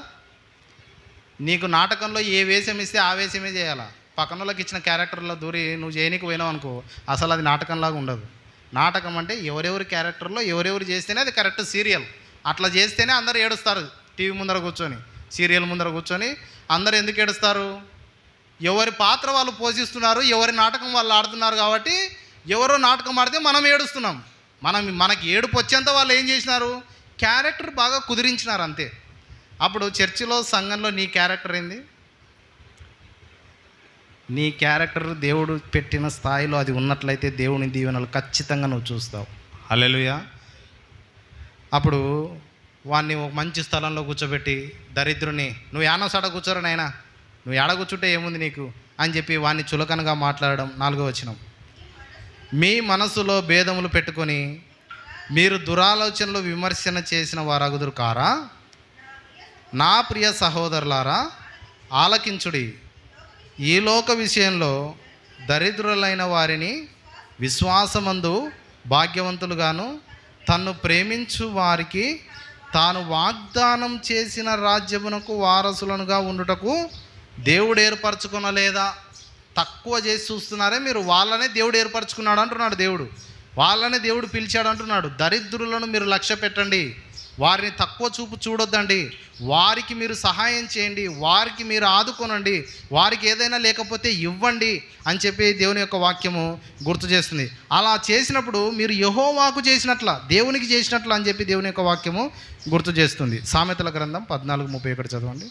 నీకు నాటకంలో ఏ వేషం ఇస్తే ఆ వేషమే చేయాలా. పక్కన వాళ్ళకి ఇచ్చిన క్యారెక్టర్లో దూరి నువ్వు చేయనీకి పోయినావు అనుకో, అసలు అది నాటకంలాగా ఉండదు. నాటకం అంటే ఎవరెవరి క్యారెక్టర్లో ఎవరెవరు చేస్తేనే అది కరెక్ట్ సీరియల్. అట్లా చేస్తేనే అందరూ ఏడుస్తారు. టీవీ ముందర కూర్చొని, సీరియల్ ముందర కూర్చొని అందరూ ఎందుకు ఏడుస్తారు? ఎవరి పాత్ర వాళ్ళు పోషిస్తున్నారు, ఎవరి నాటకం వాళ్ళు ఆడుతున్నారు. కాబట్టి ఎవరో నాటకం ఆడితే మనం ఏడుస్తున్నాం. మనకి ఏడుపు వచ్చేంత వాళ్ళు ఏం చేసినారు? క్యారెక్టర్ బాగా కుదిరించినారు అంతే. అప్పుడు చర్చిలో సంఘంలో నీ క్యారెక్టర్ ఏంది? నీ క్యారెక్టర్ దేవుడు పెట్టిన స్థాయిలో అది ఉన్నట్లయితే దేవుని దీవెనలు ఖచ్చితంగా నువ్వు చూస్తావు. హల్లెలూయా. అప్పుడు వాడిని ఒక మంచి స్థలంలో కూర్చోబెట్టి, దరిద్రుని నువ్వు యానో సాడ కూర్చోరు నాయనా, నువ్వు ఏడ కూర్చుంటే ఏముంది నీకు అని చెప్పి వాడిని చులకనగా మాట్లాడడం. 4వ వచనం. మీ మనసులో భేదములు పెట్టుకొని మీరు దురాలోచనలు విమర్శన చేసిన వారగుదురు కారా? నా ప్రియ సహోదరులారా ఆలకించుడి. ఈ లోక విషయంలో దరిద్రులైన వారిని విశ్వాసమందు భాగ్యవంతులుగాను తన్ను ప్రేమించు వారికి తాను వాగ్దానం చేసిన రాజ్యమునకు వారసులనుగా ఉండుటకు దేవుడు ఏర్పరచుకొనలేదా? తక్కువ చేసి చూస్తున్నారే మీరు. వాళ్ళనే దేవుడు ఏర్పరచుకున్నాడు అంటున్నాడు దేవుడు. వాళ్ళనే దేవుడు పిలిచాడు అంటున్నాడు. దరిద్రులను మీరు లక్ష్య పెట్టండి, వారిని తక్కువ చూపు చూడొద్దండి, వారికి మీరు సహాయం చేయండి, వారికి మీరు ఆదుకోనండి, వారికి ఏదైనా లేకపోతే ఇవ్వండి అని చెప్పి దేవుని యొక్క వాక్యము గుర్తు చేస్తుంది. అలా చేసినప్పుడు మీరు యెహోవాకు చేసినట్ల, దేవునికి చేసినట్లు అని చెప్పి దేవుని యొక్క వాక్యము గుర్తు చేస్తుంది. సామెతల గ్రంథం 14:31 చదవండి.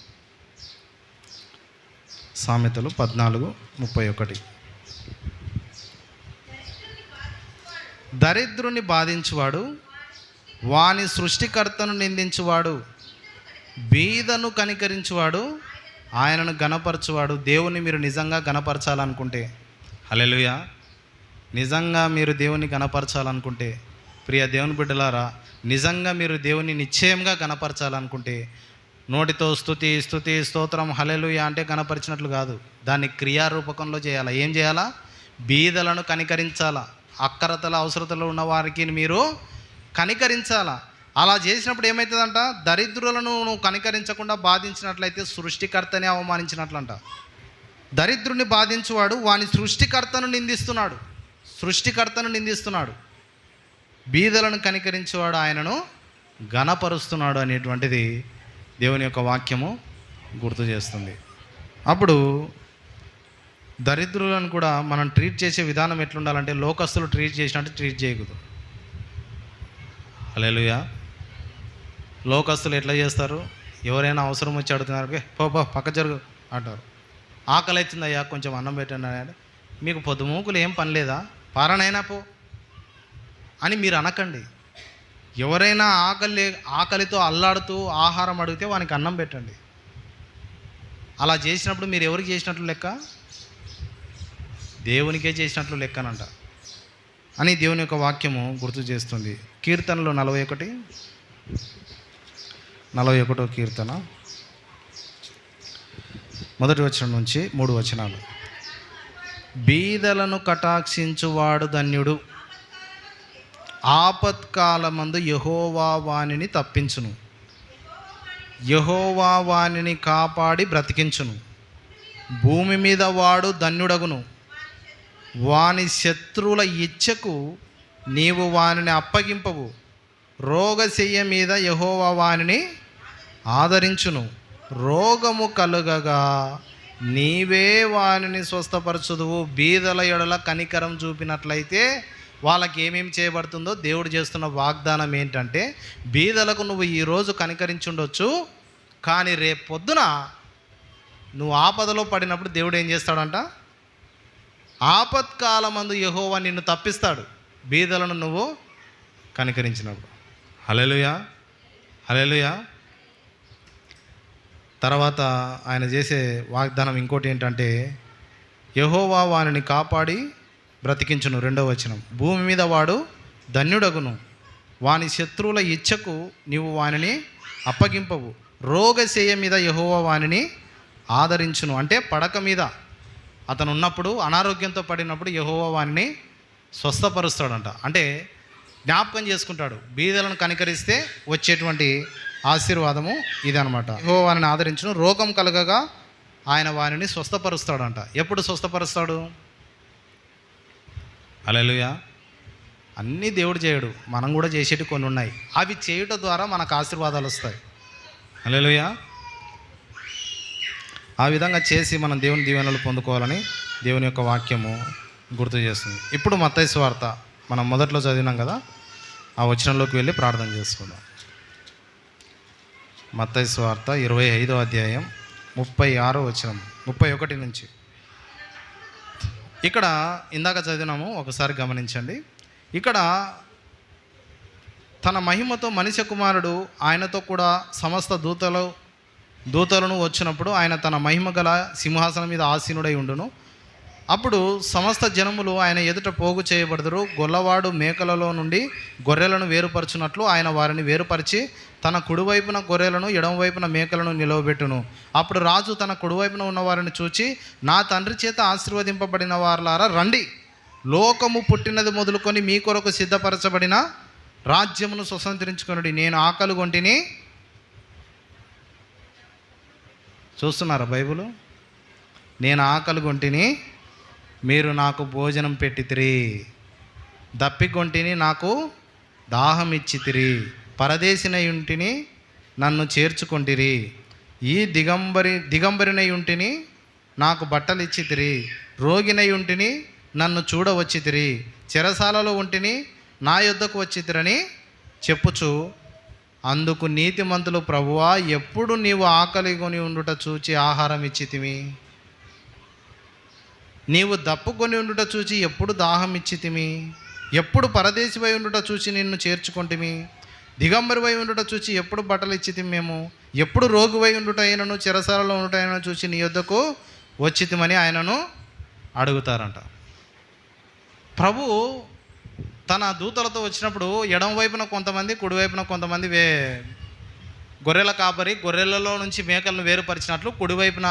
సామెతలు 14:31. దరిద్రుని బాధించువాడు వాని సృష్టికర్తను నిందించువాడు, బీదను కనికరించువాడు ఆయనను గణపరచువాడు. దేవుని మీరు నిజంగా గణపరచాలనుకుంటే, హల్లెలూయా, నిజంగా మీరు దేవుని గణపరచాలనుకుంటే, ప్రియ దేవుని బిడ్డలారా, నిజంగా మీరు దేవుని నిశ్చయంగా గణపరచాలనుకుంటే, నోటితో స్తుతి స్తుతి స్తోత్రం హల్లెలూయా అంటే గణపరిచినట్లు కాదు, దాన్ని క్రియారూపకంలో చేయాలా. ఏం చేయాలా? బీదలను కనికరించాలా, అక్కరతల అవసరతలు ఉన్న వారికి మీరు కనికరించాలా. అలా చేసినప్పుడు ఏమవుతుందంట? దరిద్రులను నువ్వు కనికరించకుండా బాధించినట్లయితే సృష్టికర్తనే అవమానించినట్లంట. దరిద్రుని బాధించువాడు వాని సృష్టికర్తను నిందిస్తున్నాడు. బీదలను కనికరించేవాడు ఆయనను ఘనపరుస్తున్నాడు అనేటువంటిది దేవుని యొక్క వాక్యము గుర్తు చేస్తుంది. అప్పుడు దరిద్రులను కూడా మనం ట్రీట్ చేసే విధానం ఎట్లుండాలంటే లోకస్తులు ట్రీట్ చేసినట్టు ట్రీట్ చేయకూడదు. హల్లెలూయా. లోకస్తులు ఎట్లా చేస్తారు? ఎవరైనా అవసరం వచ్చి అడుగుతున్నారు, పో పక్క జరుగు అంటారు. ఆకలి అవుతుందయ్యా కొంచెం అన్నం పెట్టండి అని. మీకు పొద్దుమూకులు ఏం పని లేదా, పారనైనా పో అని మీరు అనకండి. ఎవరైనా ఆకలితో అల్లాడుతూ ఆహారం అడిగితే వానికి అన్నం పెట్టండి. అలా చేసినప్పుడు మీరు ఎవరికి చేసినట్లు లెక్క? దేవునికే చేసినట్లు లెక్కనంట అని దేవుని యొక్క వాక్యము గుర్తు చేస్తుంది. కీర్తనలో 41 కీర్తన 1 వచనం నుంచి 3 వచనాలు. బీదలను కటాక్షించువాడు ధన్యుడు, ఆపత్కాలమందు యెహోవా వానిని తప్పించును, యెహోవా వానిని కాపాడి బ్రతికించును. భూమి మీద వాడు ధన్యుడగును, వాని శత్రువుల ఇచ్చకు నీవు వానిని అప్పగింపవు. రోగశయ్య మీద యెహోవా వానిని ఆదరించును, రోగము కలుగగా నీవే వానిని స్వస్థపరచుదువు. బీదల ఎడల కనికరం చూపినట్లయితే వాళ్ళకి ఏమేమి చేయబడుతుందో దేవుడు చేస్తున్న వాగ్దానం ఏంటంటే, బీదలకు నువ్వు ఈరోజు కనికరించుండొచ్చు, కానీ రేపు పొద్దున నువ్వు ఆపదలో పడినప్పుడు దేవుడు ఏం చేస్తాడంట? ఆపత్కాలమందు యెహోవా నిన్ను తప్పిస్తాడు, బీదలను నువ్వు కనికరించినప్పుడు. హల్లెలూయా, హల్లెలూయా. తర్వాత ఆయన చేసే వాగ్దానం ఇంకోటి ఏంటంటే, యెహోవా వానిని కాపాడి బ్రతికించును. 2వ వచనం. భూమి మీద వాడు ధన్యుడగును, వాని శత్రువుల ఇచ్చకు నీవు వానిని అప్పగింపవు. రోగశయ్య మీద యెహోవా వానిని ఆదరించును. అంటే పడక మీద అతను ఉన్నప్పుడు, అనారోగ్యంతో పడినప్పుడు యెహోవా వానిని స్వస్థపరుస్తాడంట. అంటే జ్ఞాపకం చేసుకుంటాడు. బీదలను కనికరిస్తే వచ్చేటువంటి ఆశీర్వాదము ఇదనమాట. యెహోవా వానిని ఆదరించును, రోగం కలగగా ఆయన వానిని స్వస్థపరుస్తాడంట. ఎప్పుడు స్వస్థపరుస్తాడు? హల్లెలూయా. అన్నీ దేవుడు చేయడు, మనం కూడా చేసేటి కొన్ని ఉన్నాయి. అవి చేయటం ద్వారా మనకు ఆశీర్వాదాలు వస్తాయి. హల్లెలూయా. ఆ విధంగా చేసి మనం దేవుని దీవెనలు పొందుకోవాలని దేవుని యొక్క వాక్యము గుర్తు చేస్తుంది. ఇప్పుడు మత్తయి సువార్త మనం మొదట్లో చదివినాం కదా, ఆ వచనంలోకి వెళ్ళి ప్రార్థన చేసుకుందాం. మత్తయి సువార్త 25వ అధ్యాయం 36వ వచనం 31 నుంచి. ఇక్కడ ఇందాక చదివినాము, ఒకసారి గమనించండి. ఇక్కడ తన మహిమతో మనిషి కుమారుడు ఆయనతో కూడా సమస్త దూతలను వచ్చినప్పుడు ఆయన తన మహిమ గల సింహాసనం మీద ఆసీనుడై ఉండును. అప్పుడు సమస్త జనములు ఆయన ఎదుట పోగు చేయబడుదురు. గొల్లవాడు మేకలలో నుండి గొర్రెలను వేరుపరచునట్లు ఆయన వారిని వేరుపరిచి తన కుడివైపున గొర్రెలను ఎడమవైపున మేకలను నిలవబెట్టును. అప్పుడు రాజు తన కుడివైపున ఉన్న వారిని చూచి, నా తండ్రి చేత ఆశీర్వదింపబడిన వారులారా రండి, లోకము పుట్టినది మొదలుకొని మీ కొరకు సిద్ధపరచబడిన రాజ్యమును స్వతంత్రించుకొనుడి. నేను ఆకలి గొంటిని. చూస్తున్నారా బైబిలు? నేను ఆకలి గొంటిని, మీరు నాకు భోజనం పెట్టితిరి. దప్పికొంటిని, నాకు దాహం ఇచ్చితిరి. పరదేశినై ఉంటిని, నన్ను చేర్చుకొంటిరి. ఈ దిగంబరినై ఉంటిని, నాకు బట్టలు ఇచ్చితిరి. రోగినై ఉంటిని, నన్ను చూడవచ్చితిరి. చెరసాలలో ఉంటిని, నా యొద్దకు వచ్చితిరని చెప్పుచు, అందుకు నీతిమంతులు, ప్రభువా, ఎప్పుడు నీవు ఆకలి కొని ఉండుట చూచి ఆహారం ఇచ్చితిమి, నీవు దప్పుకొని ఉండుట చూచి ఎప్పుడు దాహం ఇచ్చితిమి, ఎప్పుడు పరదేశివై ఉండుట చూచి నిన్ను చేర్చుకొంటిమి, దిగంబరివై ఉండుట చూచి ఎప్పుడు బట్టలు ఇచ్చితిమి మేము, ఎప్పుడు రోగివై ఉండుట అయినను చెరసాలలో ఉండుట అయినను చూచి నీ యొద్దకు వచ్చితిమని ఆయనను అడుగుతారంట. ప్రభు తన దూతలతో వచ్చినప్పుడు ఎడమ వైపున కొంతమంది, కుడివైపున కొంతమంది గొర్రెల కాపరి గొర్రెలలో నుంచి మేకలను వేరుపరిచినట్లు కుడివైపున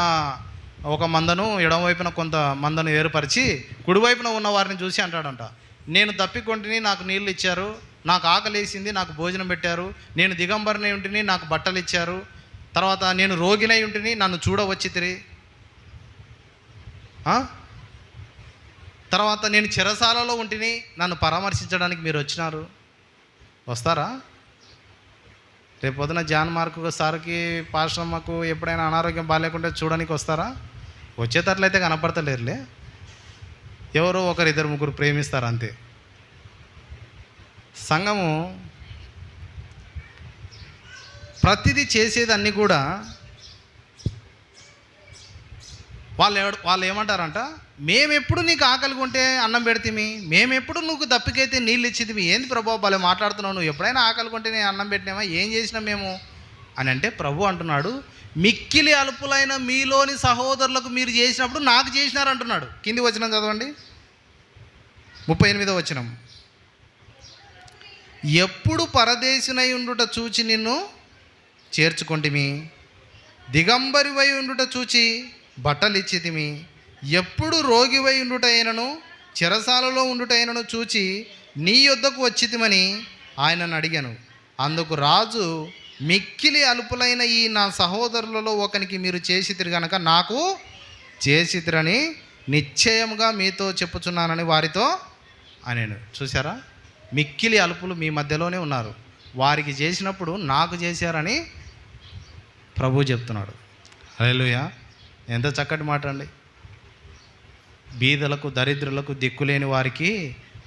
ఒక మందను, ఎడమవైపున కొంత మందను వేరుపరిచి కుడివైపున ఉన్న వారిని చూసి అంటాడంట, నేను తప్పికొంటిని, నాకు నీళ్ళు ఇచ్చారు, నాకు ఆకలి వేసింది, నాకు భోజనం పెట్టారు. నేను దిగంబరినై ఉంటిని, నాకు బట్టలు ఇచ్చారు. తర్వాత నేను రోగినై ఉంటిని, నన్ను చూడవచ్చితిరి. తర్వాత నేను చెరసాలలో ఉంటిని, నన్ను పరామర్శించడానికి మీరు వచ్చినారు. వస్తారా? రేపు పొద్దున జాన్ మార్కు సార్కి పాశ్రమ్మకు ఎప్పుడైనా అనారోగ్యం బాగాలేకుంటే చూడడానికి వస్తారా? వచ్చేటట్లయితే కనపడతలేరులే. ఎవరో ఒకరిద్దరు ముగ్గురు ప్రేమిస్తారు అంతే. సంఘము ప్రతిదీ చేసేది అన్నీ కూడా వాళ్ళు ఏమంటారంట, మేమెప్పుడు నీకు ఆకలి కొంటే అన్నం పెడితేమి, మేమెప్పుడు నువ్వు దప్పికైతే నీళ్ళు ఇచ్చేది, ఏంది ప్రభు భలే మాట్లాడుతున్నావు, నువ్వు ఎప్పుడైనా ఆకలి కొంటే నేను అన్నం పెట్టినామా, ఏం చేసినాం మేము అని అంటే ప్రభు అంటున్నాడు, మిక్కిలి అల్పులైన మీలోని సహోదరులకు మీరు చేసినప్పుడు నాకు చేసినారంటున్నాడు. కింది వచనం చదవండి, 38వ వచనం. ఎప్పుడు పరదేశునై ఉండుట చూచి నిన్ను చేర్చుకొంటిమి, దిగంబరివై ఉండుట చూచి బట్టలు ఇచ్చితిమి, ఎప్పుడు రోగివై ఉండుటైనను చెరసాలలో ఉండుటైనను చూచి నీ యొద్దకు వచ్చితిమని ఆయనను అడిగాను. అందుకు రాజు, మిక్కిలి అల్పులైన ఈ నా సహోదరులలో ఒకనికి మీరు చేసితిరి గనక నాకు చేసితిరని నిశ్చయముగా మీతో చెప్పుచున్నానని వారితో అనేను. చూసారా, మిక్కిలి అల్పులు మీ మధ్యలోనే ఉన్నారు, వారికి చేసినప్పుడు నాకు చేశారని ప్రభు చెప్తున్నాడు. హల్లెలూయా, ఎంత చక్కటి మాట అండి. బీదలకు, దరిద్రులకు, దిక్కులేని వారికి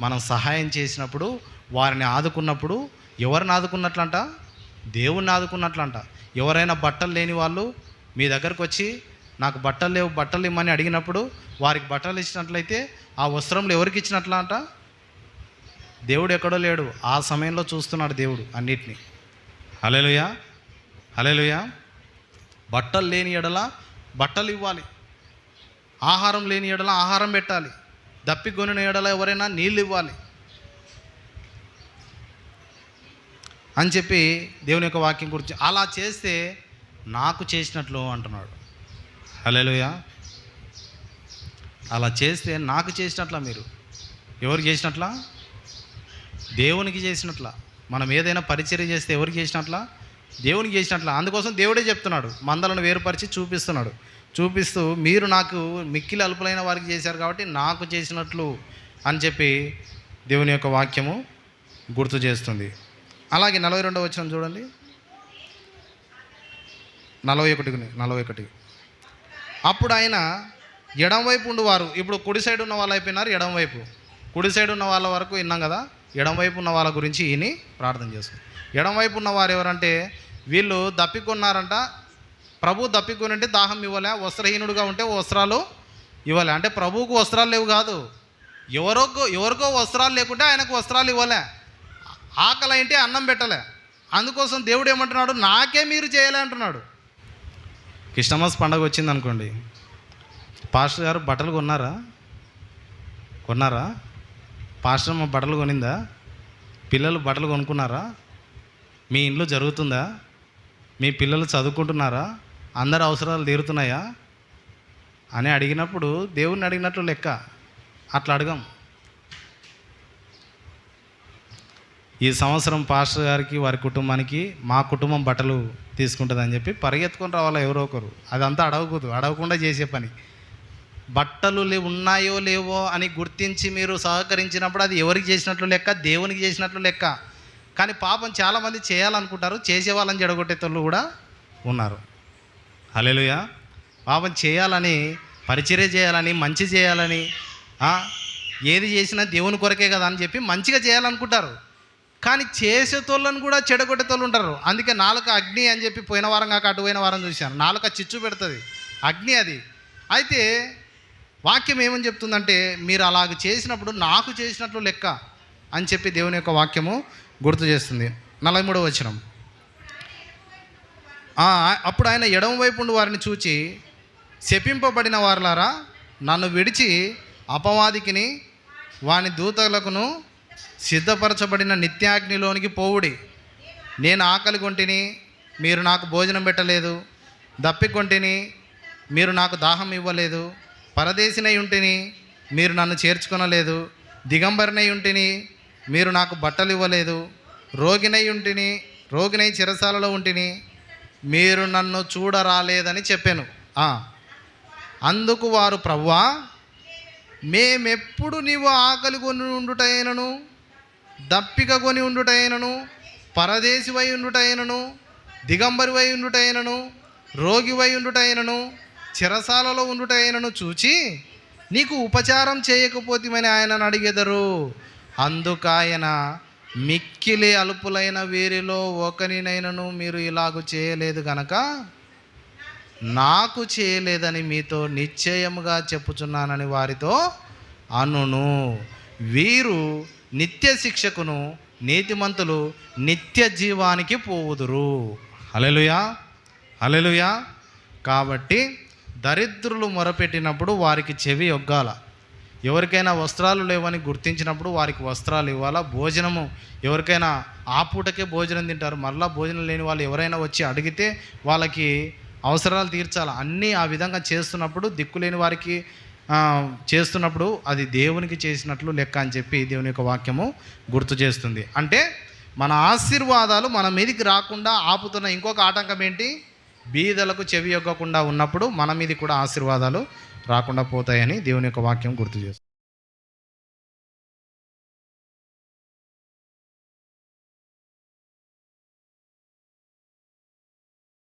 మనం సహాయం చేసినప్పుడు, వారిని ఆదుకున్నప్పుడు ఎవరిని ఆదుకున్నట్లంట? దేవుణ్ణి ఆదుకున్నట్లంట. ఎవరైనా బట్టలు లేని వాళ్ళు మీ దగ్గరకు వచ్చి నాకు బట్టలు లేవు, బట్టలు ఇమ్మని అడిగినప్పుడు వారికి బట్టలు ఇచ్చినట్లయితే ఆ వస్త్రంలో ఎవరికి ఇచ్చినట్లా అంట? దేవుడు ఎక్కడో లేడు, ఆ సమయంలో చూస్తున్నాడు దేవుడు అన్నిటినీ. హల్లెలూయా, హల్లెలూయా. బట్టలు లేని ఎడల బట్టలు ఇవ్వాలి, ఆహారం లేని ఎడల ఆహారం పెట్టాలి, దప్పికొనిన ఎడల ఎవరైనా నీళ్ళు ఇవ్వాలి అని చెప్పి దేవుని యొక్క వాక్యం గురించి అలా చేస్తే నాకు చేసినట్లు అంటున్నాడు. హల్లెలూయా, అలా చేస్తే నాకు చేసినట్లా. మీరు ఎవరికి చేసినట్లా? దేవునికి చేసినట్లా. మనం ఏదైనా పరిచర్య చేస్తే ఎవరికి చేసినట్లా? దేవునికి చేసినట్లా. అందుకోసం దేవుడే చెప్తున్నాడు, మందలను వేరుపరిచి చూపిస్తున్నాడు. చూపిస్తూ మీరు నాకు మిక్కిలి అల్పులైన వారికి చేశారు కాబట్టి నాకు చేసినట్లు అని చెప్పి దేవుని యొక్క వాక్యము గుర్తు చేస్తుంది. అలాగే 42వ వచనం చూడండి, 41. అప్పుడు ఆయన ఎడంవైపు ఉండువారు, ఇప్పుడు కుడి సైడ్ ఉన్న వాళ్ళు అయిపోయినారు, ఎడంవైపు. కుడి సైడ్ ఉన్న వాళ్ళ వరకు విన్నాం కదా, ఎడంవైపు ఉన్న వాళ్ళ గురించి ఈయన ప్రార్థన చేస్తుంది. ఎడంవైపు ఉన్న వారు ఎవరంటే, వీళ్ళు దప్పికొన్నారంట. ప్రభు దప్పికొనంటే దాహం ఇవ్వలే, వస్త్రహీనుడుగా ఉంటే వస్త్రాలు ఇవ్వలే. అంటే ప్రభువుకు వస్త్రాలు లేవు కాదు, ఎవరికో వస్త్రాలు లేకుంటే ఆయనకు వస్త్రాలు ఇవ్వలే. ఆకలి అంటే అన్నం పెట్టలే. అందుకోసం దేవుడు ఏమంటున్నాడు, నాకే మీరు చేయాలి అంటున్నాడు. క్రిస్టమస్ పండుగ వచ్చింది అనుకోండి, పాస్టర్ గారు బట్టలు కొన్నారా? పాస్టర్ అమ్మ బట్టలు కొనిందా? పిల్లలు బట్టలు కొనుక్కున్నారా? మీ ఇంట్లో జరుగుతుందా? మీ పిల్లలు చదువుకుంటున్నారా? అందరి అవసరాలు తీరుతున్నాయా అని అడిగినప్పుడు దేవుణ్ణి అడిగినట్లు లెక్క. అట్లా అడగం. ఈ సంవత్సరం పాస్టర్ గారికి, వారి కుటుంబానికి, మా కుటుంబం బట్టలు తీసుకుంటుందని చెప్పి పరిగెత్తుకొని రావాలా ఎవరో ఒకరు. అదంతా అడగకుండా చేసే పని. బట్టలు ఉన్నాయో లేవో అని గుర్తించి మీరు సహకరించినప్పుడు అది ఎవరికి చేసినట్లు లెక్క? దేవునికి చేసినట్లు లెక్క. కానీ పాపం చాలామంది చేయాలనుకుంటారు, చేసేవాళ్ళని జడగొట్టేటోళ్ళు కూడా ఉన్నారు. హల్లెలూయా. పాపం చేయాలని, పరిచర్య చేయాలని, మంచి చేయాలని, ఏది చేసినా దేవుని కొరకే కదా అని చెప్పి మంచిగా చేయాలనుకుంటారు. కానీ చేసేతోళ్ళని కూడా చెడగొట్టేతోళ్ళు ఉంటారు. అందుకే నాలుక అగ్ని అని చెప్పి పోయిన వారం కాక అటు పోయిన వారం చూశాను. నాలుక చిచ్చు పెడుతుంది, అగ్ని అది. అయితే వాక్యం ఏమని చెప్తుందంటే, మీరు అలాగ చేసినప్పుడు నాకు చేసినట్లు లెక్క అని చెప్పి దేవుని యొక్క వాక్యము గుర్తు చేస్తుంది. 43వ వచనం. అప్పుడు ఆయన ఎడమవైపు ఉండి వారిని చూచి, శపింపబడిన వారులారా, నన్ను విడిచి అపవాదికిని వాని దూతలకును సిద్ధపరచబడిన నిత్యాగ్నిలోనికి పోవుడి. నేను ఆకలి కొంటిని, మీరు నాకు భోజనం పెట్టలేదు, దప్పికొంటిని, మీరు నాకు దాహం ఇవ్వలేదు, పరదేశినై ఉంటిని, మీరు నన్ను చేర్చుకొనలేదు, దిగంబరినై ఉంటిని, మీరు నాకు బట్టలు ఇవ్వలేదు, రోగినై చెరసాలలో ఉంటిని, మీరు నన్ను చూడరాలేదని చెప్పాను. అందుకు వారు, ప్రభువా, మేమెప్పుడు నీవు ఆకలి కొని ఉండుటైనను దప్పిక కొని ఉండుటైనను, పరదేశివై ఉండుటైనను, దిగంబరివై ఉండుటైనను, రోగివై ఉండుటైనను, చెరసాలలో ఉండుటైనను చూచి నీకు ఉపచారం చేయకపోతేమని ఆయనను అడిగెదరు. అందుకాయన, మిక్కిలి అల్పులైన వీరిలో ఒకరినైనను మీరు ఇలాగూ చేయలేదు గనక నాకు చేయలేదని మీతో నిశ్చయముగా చెప్పుచున్నానని వారితో అనును. వీరు నిత్య శిక్షకును, నీతిమంతులు నిత్య జీవానికి పోవుదురు. హల్లెలూయా, హల్లెలూయా. కాబట్టి దరిద్రులు మొరపెట్టినప్పుడు వారికి చెవి ఒగ్గాల. ఎవరికైనా వస్త్రాలు లేవని గుర్తించినప్పుడు వారికి వస్త్రాలు ఇవ్వాలా. భోజనము, ఎవరికైనా ఆ పూటకే భోజనం తింటారు, మళ్ళీ భోజనం లేని వాళ్ళు ఎవరైనా వచ్చి అడిగితే వాళ్ళకి అవసరాలు తీర్చాలి. అన్నీ ఆ విధంగా చేస్తున్నప్పుడు, దిక్కులేని వారికి చేస్తున్నప్పుడు అది దేవునికి చేసినట్లు లెక్క అని చెప్పి దేవుని యొక్క వాక్యము గుర్తు చేస్తుంది. అంటే మన ఆశీర్వాదాలు మన మీదికి రాకుండా ఆపుతున్న ఇంకొక ఆటంకం ఏంటి? బీదలకు చెవి యొగ్గకుండా ఉన్నప్పుడు మన మీది కూడా ఆశీర్వాదాలు రాకుండా పోతాయని దేవుని యొక్క వాక్యం గుర్తు చేస్తుంది.